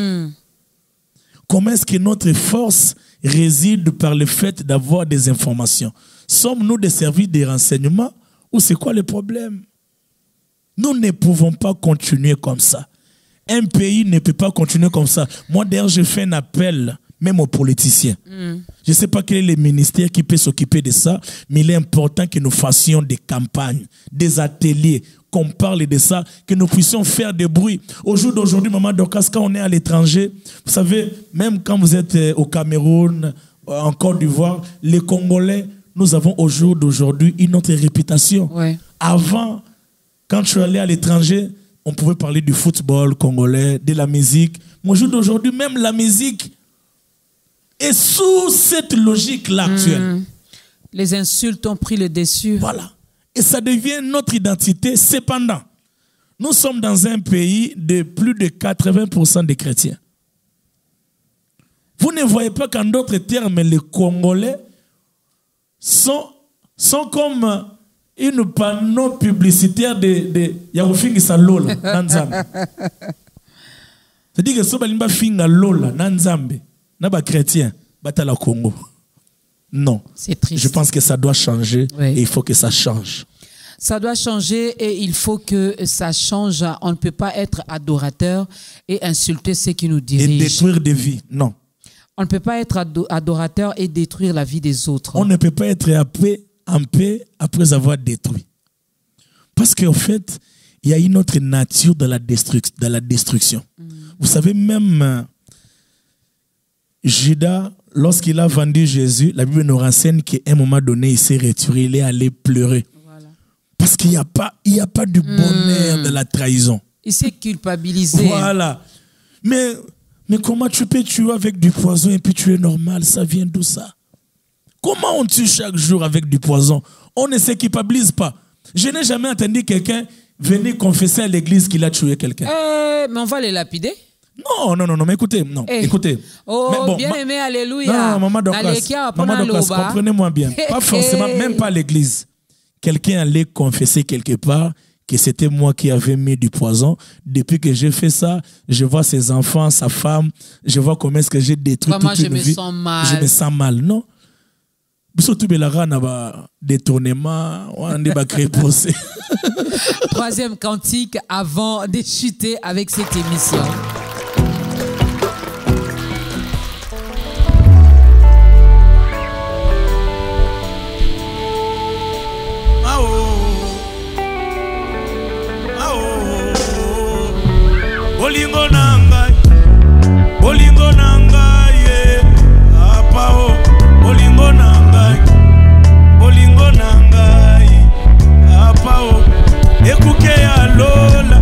Comment est-ce que notre force réside par le fait d'avoir des informations? Sommes-nous des services de renseignement ou c'est quoi le problème? Nous ne pouvons pas continuer comme ça. Un pays ne peut pas continuer comme ça. Moi, d'ailleurs, je fais un appel même aux politiciens. Je ne sais pas quel est le ministère qui peut s'occuper de ça, mais il est important que nous fassions des campagnes, des ateliers, qu'on parle de ça, que nous puissions faire des bruits. Au jour d'aujourd'hui, Maman Dorcas, quand on est à l'étranger, vous savez, même quand vous êtes au Cameroun, en Côte d'Ivoire, les Congolais, nous avons au jour d'aujourd'hui une autre réputation. Ouais. Avant, quand je suis allé à l'étranger, on pouvait parler du football congolais, de la musique. Mais au jour d'aujourd'hui, même la musique est sous cette logique-là actuelle. Les insultes ont pris le dessus. Voilà. Et ça devient notre identité. Cependant, nous sommes dans un pays de plus de 80% de chrétiens. Vous ne voyez pas qu'en d'autres termes, les Congolais sont comme une panneau publicitaire de Yarufingi Salola, Nanzambe. C'est-à-dire que si on finga Lola, Nanzambe, Naba chrétien, Batala Congo. Non. C'est triste. Je pense que ça doit changer et il faut que ça change. Ça doit changer et il faut que ça change. On ne peut pas être adorateur et insulter ceux qui nous dirigent. Et détruire des vies, non. On ne peut pas être adorateur et détruire la vie des autres. On ne peut pas être en paix après avoir détruit. Parce qu'en fait, il y a une autre nature de la destruction. Vous savez, même Judas, lorsqu'il a vendu Jésus, la Bible nous renseigne qu'à un moment donné, il s'est retiré, il est allé pleurer. Voilà. Parce qu'il n'y a pas du bonheur de la trahison. Il s'est culpabilisé. Voilà. Mais comment tu peux tuer avec du poison et puis tu es normal? Ça vient d'où ça? Comment on tue chaque jour avec du poison? On ne se culpabilise pas. Je n'ai jamais entendu quelqu'un venir confesser à l'église qu'il a tué quelqu'un. Mais on va les lapider? Non, mais écoutez, écoutez. Oh, mais bon, bien aimé, alléluia. Non, Maman Dorcas, comprenez-moi bien. Pas forcément, même pas l'église. Quelqu'un allait confesser quelque part que c'était moi qui avais mis du poison. Depuis que j'ai fait ça, je vois ses enfants, sa femme, je vois comment est-ce que j'ai détruit toute une vie. Sens mal. Je me sens mal, non? Surtout Belara n'a pas détournement, on n'est pas créé pour ça. Troisième cantique avant de chuter avec cette émission. Bolingo nangai, bolingo nangai, apao, bolingo nangai, apao, ekuke ya lola,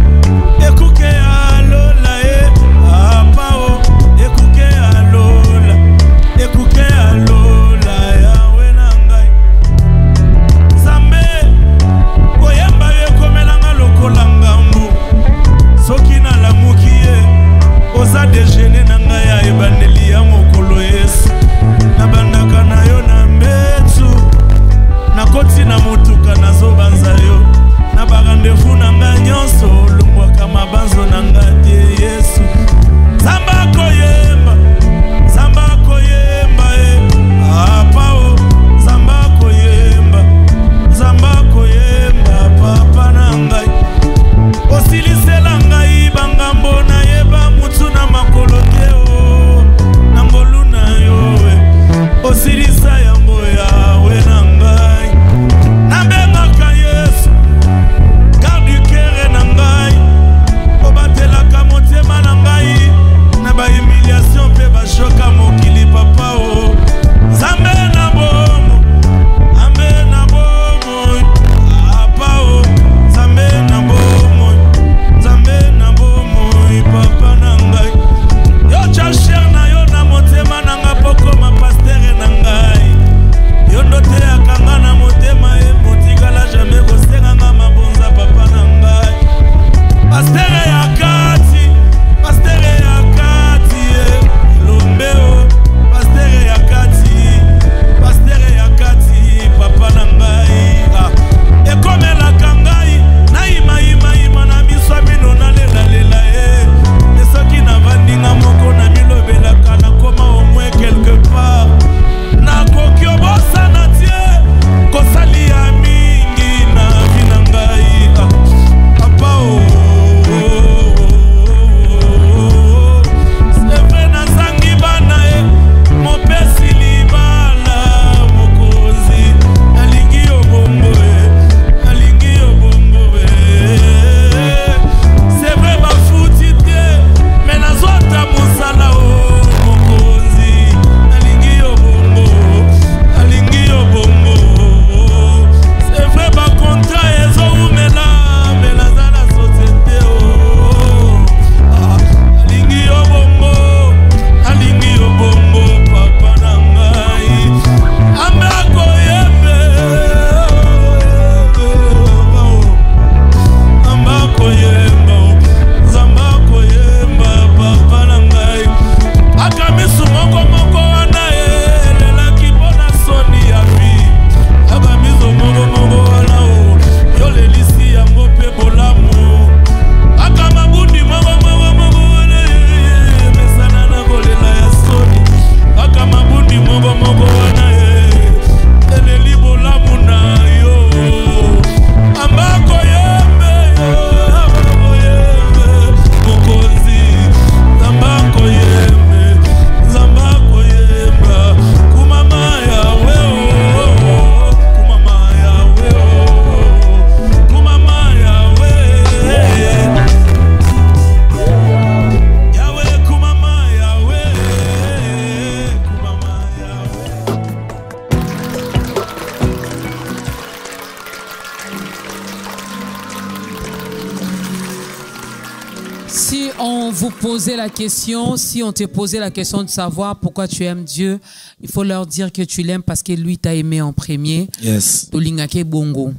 on vous posait la question, si on te posait la question de savoir pourquoi tu aimes Dieu, il faut leur dire que tu l'aimes parce que lui t'a aimé en premier. Yes. Tolingake bongo.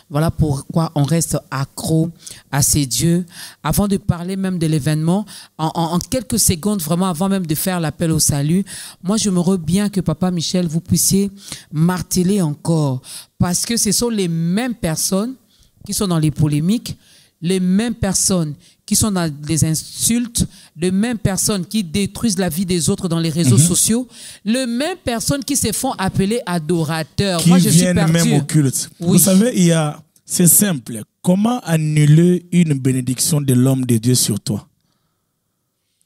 Voilà pourquoi on reste accro à ces dieux. Avant de parler même de l'événement, en quelques secondes, vraiment avant même de faire l'appel au salut, moi j'aimerais bien que Papa Michel, vous puissiez marteler encore. Parce que ce sont les mêmes personnes qui sont dans les polémiques, les mêmes personnes qui sont dans les insultes, les mêmes personnes qui détruisent la vie des autres dans les réseaux sociaux, les mêmes personnes qui se font appeler adorateurs. Qui moi, je viennent suis même au culte. Oui. Vous savez, c'est simple. Comment annuler une bénédiction de l'homme de Dieu sur toi?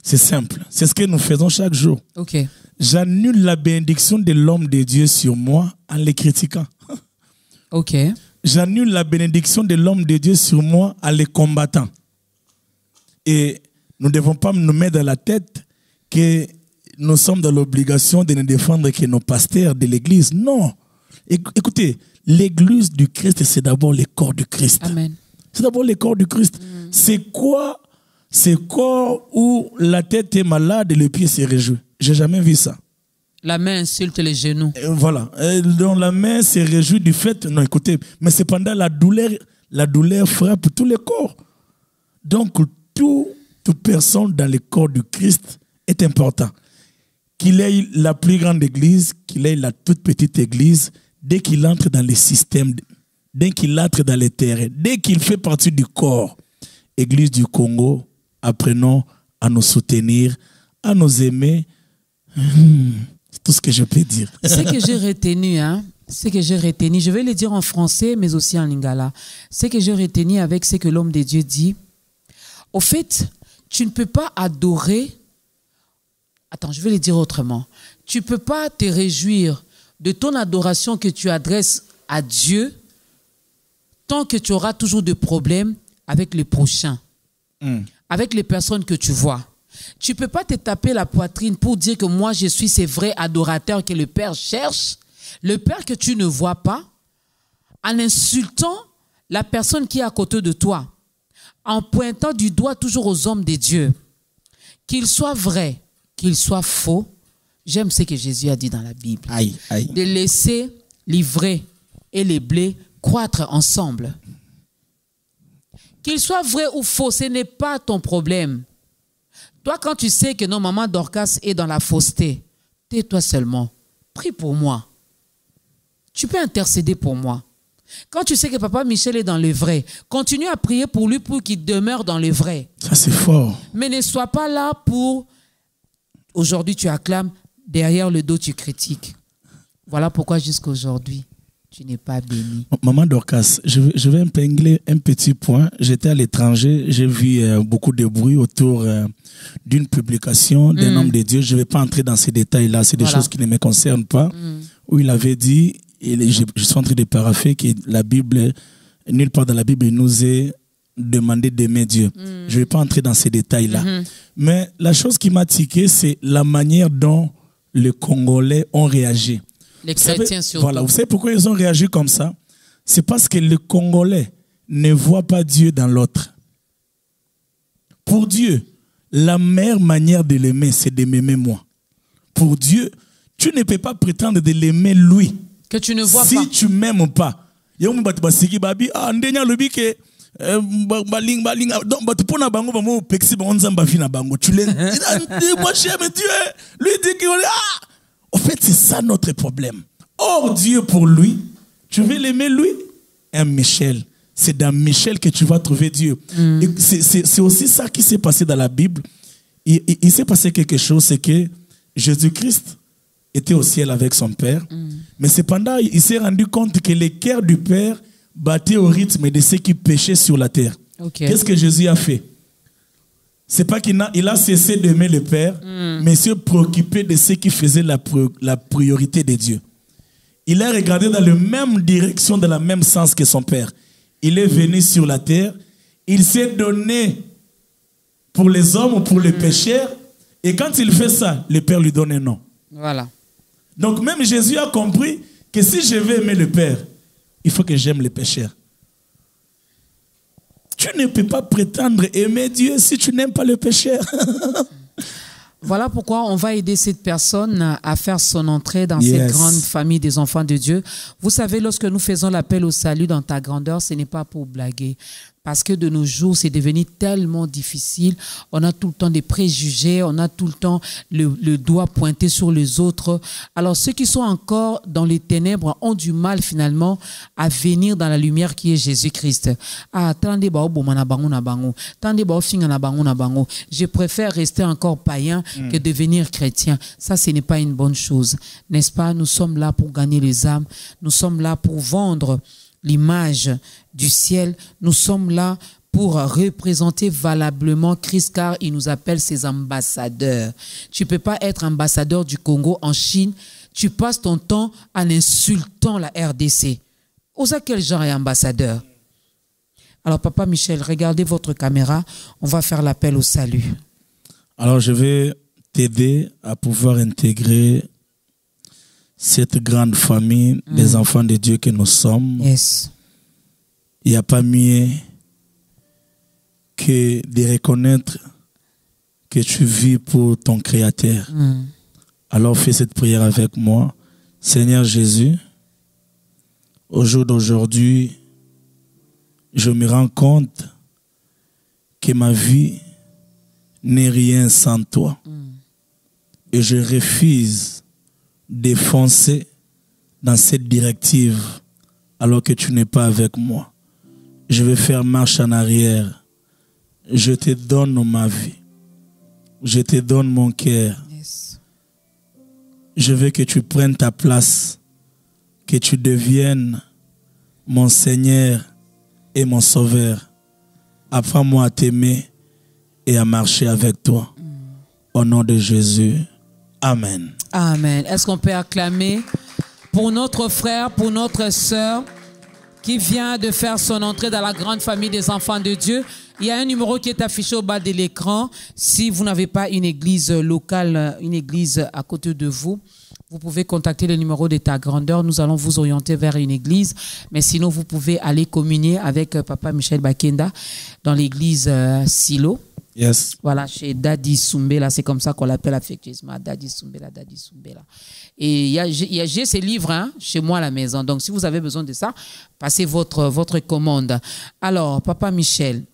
C'est simple. C'est ce que nous faisons chaque jour. Ok. J'annule la bénédiction de l'homme de Dieu sur moi en les critiquant. Ok. J'annule la bénédiction de l'homme de Dieu sur moi en les combattant. Et nous ne devons pas nous mettre dans la tête que nous sommes dans l'obligation de ne défendre que nos pasteurs de l'église. Non. Écoutez, l'église du Christ, c'est d'abord le corps du Christ. Amen. C'est d'abord le corps du Christ. C'est quoi ce corps où la tête est malade et le pied se réjouit? J'ai jamais vu ça. La main insulte les genoux. Voilà. Donc la main se réjouit du fait. Non, écoutez, mais cependant, la douleur frappe tout le corps. Donc, toute personne dans le corps du Christ est important. Qu'il ait la plus grande église, qu'il ait la toute petite église, dès qu'il entre dans les systèmes, dès qu'il entre dans les terrains, dès qu'il fait partie du corps, Église du Congo, apprenons à nous soutenir, à nous aimer. C'est tout ce que je peux dire. Ce que j'ai retenu, je vais le dire en français, mais aussi en lingala. Ce que j'ai retenu avec ce que l'homme de Dieu dit, au fait, tu ne peux pas adorer. Attends, je vais le dire autrement. Tu ne peux pas te réjouir de ton adoration que tu adresses à Dieu tant que tu auras toujours des problèmes avec les prochains, avec les personnes que tu vois. Tu ne peux pas te taper la poitrine pour dire que moi, je suis ce vrai adorateur que le Père cherche, le Père que tu ne vois pas, en insultant la personne qui est à côté de toi, en pointant du doigt toujours aux hommes de Dieu. Qu'il soit vrai, qu'il soit faux, j'aime ce que Jésus a dit dans la Bible. Aïe, aïe. De laisser l'ivraie et les blés croître ensemble. Qu'il soit vrai ou faux, ce n'est pas ton problème. Toi, quand tu sais que non, maman Dorcas est dans la fausseté, tais-toi seulement. Prie pour moi. Tu peux intercéder pour moi. Quand tu sais que Papa Michel est dans le vrai, continue à prier pour lui pour qu'il demeure dans le vrai. Ça, c'est fort. Mais ne sois pas là pour... Aujourd'hui, tu acclames, derrière le dos, tu critiques. Voilà pourquoi jusqu'à aujourd'hui, tu n'es pas béni. Maman Dorcas, je vais épingler un petit point. J'étais à l'étranger, j'ai vu beaucoup de bruit autour d'une publication d'un homme de Dieu. Je ne vais pas entrer dans ces détails-là, c'est des choses qui ne me concernent pas. Où il avait dit, et je suis en train de parapher, que la Bible, nulle part dans la Bible, il nous est demandé d'aimer Dieu. Je ne vais pas entrer dans ces détails-là. Mais la chose qui m'a tiqué, c'est la manière dont les Congolais ont réagi. Les chrétiens surtout. Voilà, vous savez pourquoi ils ont réagi comme ça? C'est parce que le Congolais ne voit pas Dieu dans l'autre. Pour Dieu, la meilleure manière de l'aimer, c'est de m'aimer moi. Pour Dieu, tu ne peux pas prétendre de l'aimer lui. Que tu ne vois si pas. Si tu ne m'aimes pas. Moi j'aime Dieu. Lui dit que en fait, c'est ça notre problème. Or, Dieu, pour lui, tu veux l'aimer, lui? Un Michel. C'est dans Michel que tu vas trouver Dieu. C'est aussi ça qui s'est passé dans la Bible. Il s'est passé quelque chose, c'est que Jésus-Christ était au ciel avec son Père. Mais cependant, il s'est rendu compte que le cœur du Père battait au rythme de ceux qui péchaient sur la terre. Okay. Qu'est-ce que Jésus a fait? C'est pas qu'il a cessé d'aimer le Père, mais se préoccupé de ceux qui faisaient la priorité de Dieu. Il a regardé dans la même direction, dans le même sens que son Père. Il est venu sur la terre, il s'est donné pour les hommes ou pour les pécheurs, et quand il fait ça, le Père lui donne un nom. Voilà. Donc même Jésus a compris que si je veux aimer le Père, il faut que j'aime les pécheurs. Tu ne peux pas prétendre aimer Dieu si tu n'aimes pas le pécheur. Voilà pourquoi on va aider cette personne à faire son entrée dans cette grande famille des enfants de Dieu. Vous savez, lorsque nous faisons l'appel au salut dans ta grandeur, ce n'est pas pour blaguer. Parce que de nos jours, c'est devenu tellement difficile. On a tout le temps des préjugés, on a tout le temps le doigt pointé sur les autres. Alors, ceux qui sont encore dans les ténèbres ont du mal finalement à venir dans la lumière qui est Jésus-Christ. Ah, je préfère rester encore païen que devenir chrétien. Ça, ce n'est pas une bonne chose. N'est-ce pas? Nous sommes là pour gagner les âmes. Nous sommes là pour vendre l'image du ciel. Nous sommes là pour représenter valablement Christ, car il nous appelle ses ambassadeurs. Tu ne peux pas être ambassadeur du Congo en Chine. Tu passes ton temps en insultant la RDC. Osa quel genre est ambassadeur? Alors, Papa Michel, regardez votre caméra. On va faire l'appel au salut. Alors, je vais t'aider à pouvoir intégrer cette grande famille des enfants de Dieu que nous sommes. Yes. Il n'y a pas mieux que de reconnaître que tu vis pour ton Créateur. Alors fais cette prière avec moi. Seigneur Jésus, au jour d'aujourd'hui, je me rends compte que ma vie n'est rien sans toi. Et je refuse de foncer dans cette directive alors que tu n'es pas avec moi. Je vais faire marche en arrière. Je te donne ma vie. Je te donne mon cœur. Yes. Je veux que tu prennes ta place, que tu deviennes mon Seigneur et mon Sauveur. Apprends-moi à t'aimer et à marcher avec toi. Au nom de Jésus. Amen. Amen. Est-ce qu'on peut acclamer pour notre frère, pour notre sœur qui vient de faire son entrée dans la grande famille des enfants de Dieu? Il y a un numéro qui est affiché au bas de l'écran. Si vous n'avez pas une église locale, une église à côté de vous, vous pouvez contacter le numéro de ta grandeur. Nous allons vous orienter vers une église. Mais sinon, vous pouvez aller communier avec Papa Michel Bakenda dans l'église Silo. Yes. Voilà, chez Daddy Soumbela, c'est comme ça qu'on l'appelle affectueusement, Daddy Soumbela, Daddy Soumbela. Et j'ai ces livres chez moi à la maison. Donc, si vous avez besoin de ça, passez votre commande. Alors, Papa Michel,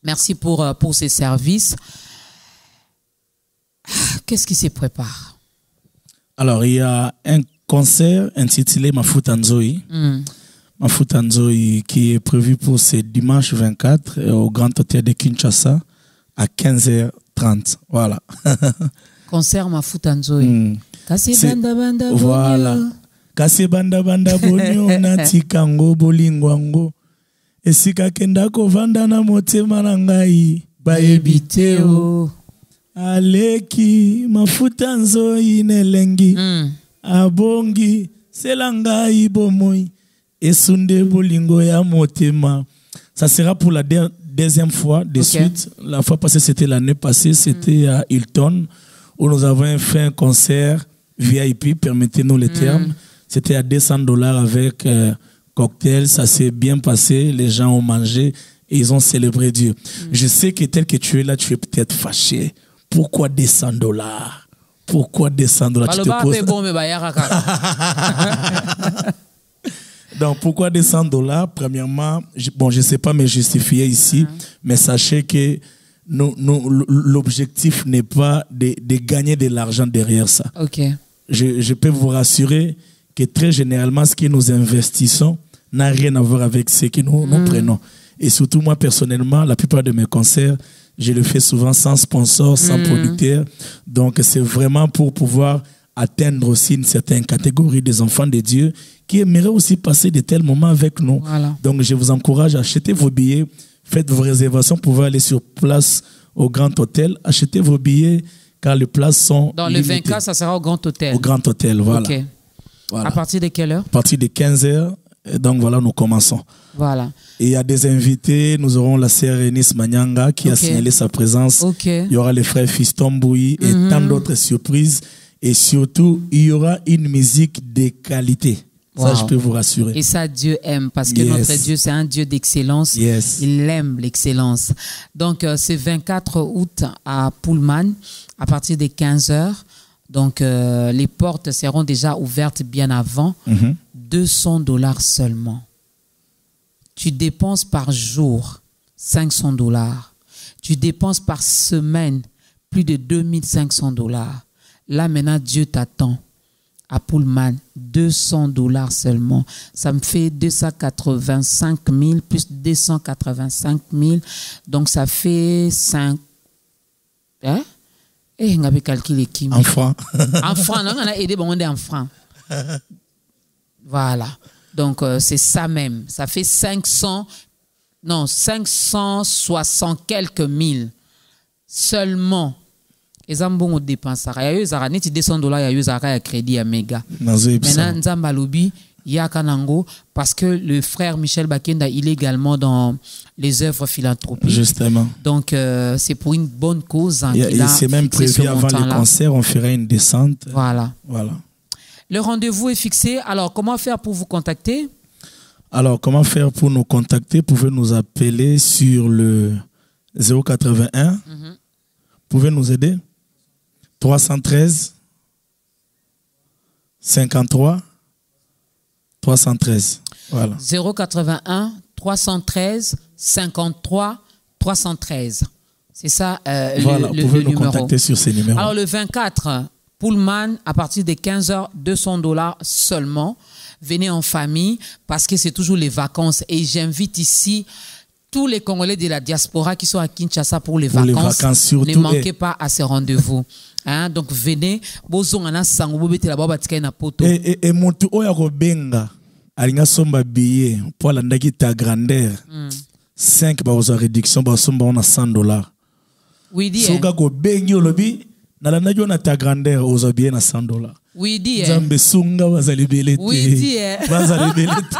merci pour ces services. Qu'est-ce qui se prépare? Alors, il y a un concert intitulé Mafuta Nzoi. Mafuta Nzoi qui est prévu pour ce dimanche 24 au Grand Hôtel de Kinshasa à 15h30. Voilà. Concert Mafuta Nzoi. Voilà. Kasi banda banda bonyo na tikango bolingwango. Esika kenda ko vanda na motema na ngai baebiteo. Aleki Mafuta Nzoi nelengi. Abongi selangai bomoi. Esunde bolingo ya motema. Ça sera pour la deuxième fois de suite. La fois passée, c'était l'année passée, c'était à Hilton, où nous avons fait un concert VIP, permettez-nous les termes. C'était à $200 avec cocktail. Ça s'est bien passé, les gens ont mangé et ils ont célébré Dieu. Je sais que tel que tu es là, tu es peut-être fâché. Pourquoi $200? Pourquoi $200? Tu te poses... Donc, pourquoi $200? Premièrement, je ne sais pas me justifier ici, mais sachez que l'objectif n'est pas de gagner de l'argent derrière ça. Je peux vous rassurer que très généralement, ce que nous investissons n'a rien à voir avec ce que nous prenons. Et surtout, moi, personnellement, la plupart de mes concerts, je le fais souvent sans sponsor, sans producteur. Donc, c'est vraiment pour pouvoir atteindre aussi une certaine catégorie des enfants de Dieu qui aimeraient aussi passer de tels moments avec nous. Voilà. Donc, je vous encourage à acheter vos billets, faites vos réservations pour pouvoir aller sur place au Grand Hôtel. Achetez vos billets car les places sont dans limitées. Le 24, ça sera au Grand Hôtel. Au Grand Hôtel, voilà. Okay. Voilà. À partir de quelle heure? À partir de 15h. Donc voilà, nous commençons. Voilà. Et il y a des invités. Nous aurons la sœur Eunice Manyanga qui a signalé sa présence. Il y aura les frères Fiston Bouyi et tant d'autres surprises. Et surtout, il y aura une musique de qualité. Ça, je peux vous rassurer. Et ça, Dieu aime, parce que notre Dieu, c'est un Dieu d'excellence. Il aime l'excellence. Donc, c'est 24 août à Pullman, à partir des 15 heures. Donc, les portes seront déjà ouvertes bien avant. $200 seulement. Tu dépenses par jour $500. Tu dépenses par semaine plus de $2500. Là, maintenant, Dieu t'attend. À Pullman, $200 seulement. Ça me fait 285 000 plus 285 000. Donc, ça fait 5... Hein? Et on avait calculé qui? En francs. En francs. Non, on a aidé, bon, on est en francs. Voilà. Donc, c'est ça même. Ça fait 560 quelques mille seulement. Et Zambon dépense. Il y a eu $200, il y a eu un crédit à méga. Maintenant, Zambalobi, il y a Kanango, parce que le frère Michel Bakenda, il est également dans les œuvres philanthropiques. Justement. Donc, c'est pour une bonne cause. Hein, c'est même prévu avant le concert, on ferait une descente. Voilà. Le rendez-vous est fixé. Alors, comment faire pour vous contacter? Alors, comment faire pour nous contacter? Vous pouvez nous appeler sur le 081. Vous pouvez nous aider? 313 53 313. Voilà. 081 313 53 313. C'est ça voilà, le vous pouvez nous numéro. Contacter sur ces numéros. Alors le 24, Pullman, à partir de 15 h, $200 seulement. Venez en famille parce que c'est toujours les vacances. Et j'invite ici tous les Congolais de la diaspora qui sont à Kinshasa pour les vacances. Surtout, ne manquez pas à ces rendez-vous. Hein? Donc venez. Et Moutou Oyako Benga, Alinga Somba Billet, pour la ta grandeur, 5 réduction, on a $100. Oui, dit. Soga ko bengi olobi, nalanajwa na ta grandeur, oza bien na $100. Oui, dit. Zambe sunga bazalibelete. Oui, dit. Bazalibelete.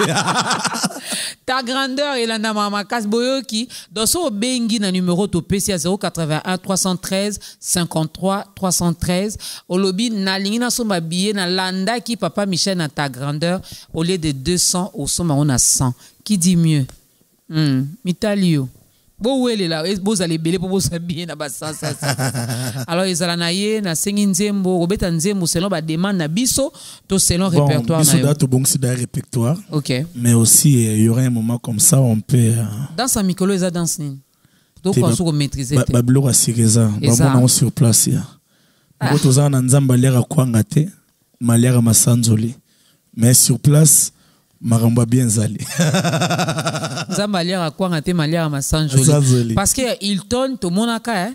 Ta grandeur et la namamakas boyoki. Dans ce bengi na numéro to PC à 081 313 53 313. Olobi na lingina somba billet na landa ki papa Michel na ta grandeur au lieu de 200 au somba on a 100. Qui dit mieux? Mitalio. Bo wele la bo allez belé pour s'habiller na basa ça. Alors ils allana ye na sengi nzembo robeta nzembo selon ba demande na biso to selon répertoire na yo. Bon c'est d'un répertoire. OK. Mais aussi il y aura un moment comme ça on peut dans un micro eza danse ni. Donc on se maîtriser. Ba blora sireza ba on sur place ya. Ngo toza na nzamba lera kwanga te malera masanzoli. Mais sur place Maramba bien zali. Zambalière quoi ngate malière masanjoli. Parce que Hilton to monaka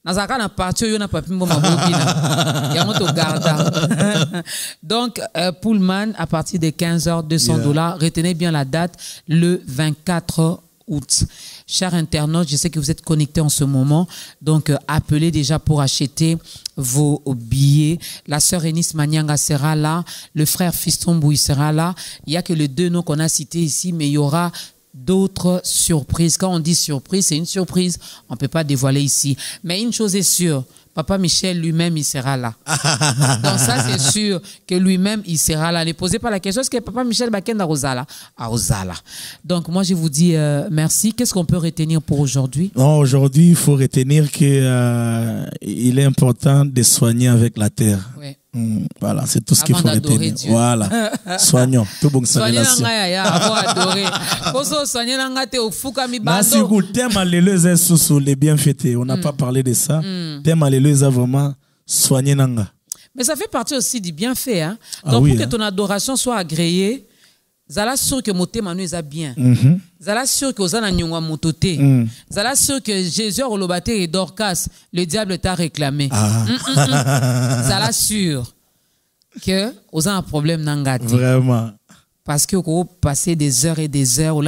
nazaka na parti yo na papimbo mabobina. Ya moto garda. Donc Pullman à partir de 15 h $200. Retenez bien la date le 24 août. Chers internautes, je sais que vous êtes connectés en ce moment, donc appelez déjà pour acheter vos billets. La sœur Enis Manianga sera là, le frère Fiston Bouy sera là. Il n'y a que les deux noms qu'on a cités ici, mais il y aura d'autres surprises. Quand on dit surprise, c'est une surprise. On ne peut pas dévoiler ici. Mais une chose est sûre, Papa Michel lui-même, il sera là. Donc ça, c'est sûr que lui-même, il sera là. Ne posez pas la question, est-ce que Papa Michel Bakenda Rosala? À Rosala. Donc moi, je vous dis merci. Qu'est-ce qu'on peut retenir pour aujourd'hui? Aujourd'hui, il faut retenir qu'il est important de soigner avec la terre. Oui. Voilà, c'est tout ce qu'il faut retenir. Dieu. Voilà. Soignons. Tout bon soignez les bienfaits. On n'a pas parlé de ça. Thème alléluia vraiment soigner nanga. Mais ça fait partie aussi du bienfait. Hein? Donc pour que ton adoration soit agréée, Zala sûr que moté manu est bien. Zala sûr que Ozana nyongwa mototé. Zala sûr que Jésus Rolobaté et Dorcas, le diable t'a réclamé. Zala sûr que Ozana un problème nangati. Vraiment. Parce que vous passez des heures et des heures,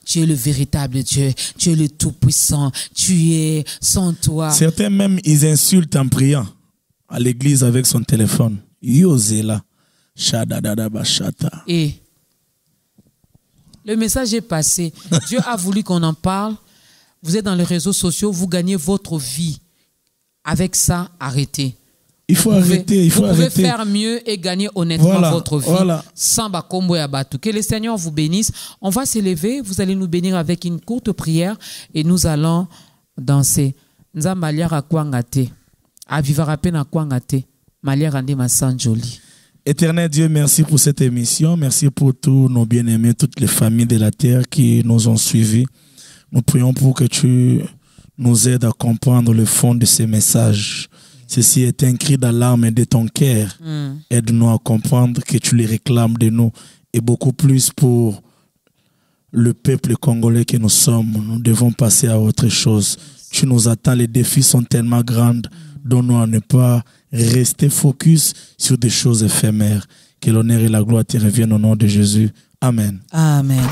tu es le véritable Dieu, tu es le tout-puissant, tu es sans toi. Certains même, ils insultent en priant à l'église avec son téléphone. Yozela. Et le message est passé. Dieu a voulu qu'on en parle. Vous êtes dans les réseaux sociaux, vous gagnez votre vie. Avec ça, arrêtez. Il faut arrêter, il faut vous pouvez arrêter. faire mieux et gagner honnêtement Voilà, votre vie voilà. sans bakombo ya batu. Que le Seigneur vous bénisse. On va s'élever, vous allez nous bénir avec une courte prière et nous allons danser. Nzamba liara kwangate. Avivara pena kwangate. Maliara nde masanjoli. Éternel Dieu, merci pour cette émission. Merci pour tous nos bien-aimés, toutes les familles de la terre qui nous ont suivis. Nous prions pour que tu nous aides à comprendre le fond de ces messages. Ceci est un cri d'alarme de ton cœur. Aide-nous à comprendre que tu les réclames de nous. Et beaucoup plus pour le peuple congolais que nous sommes. Nous devons passer à autre chose. Tu nous attends, les défis sont tellement grands. Donne-nous à ne pas rester focus sur des choses éphémères. Que l'honneur et la gloire te reviennent au nom de Jésus. Amen. Amen.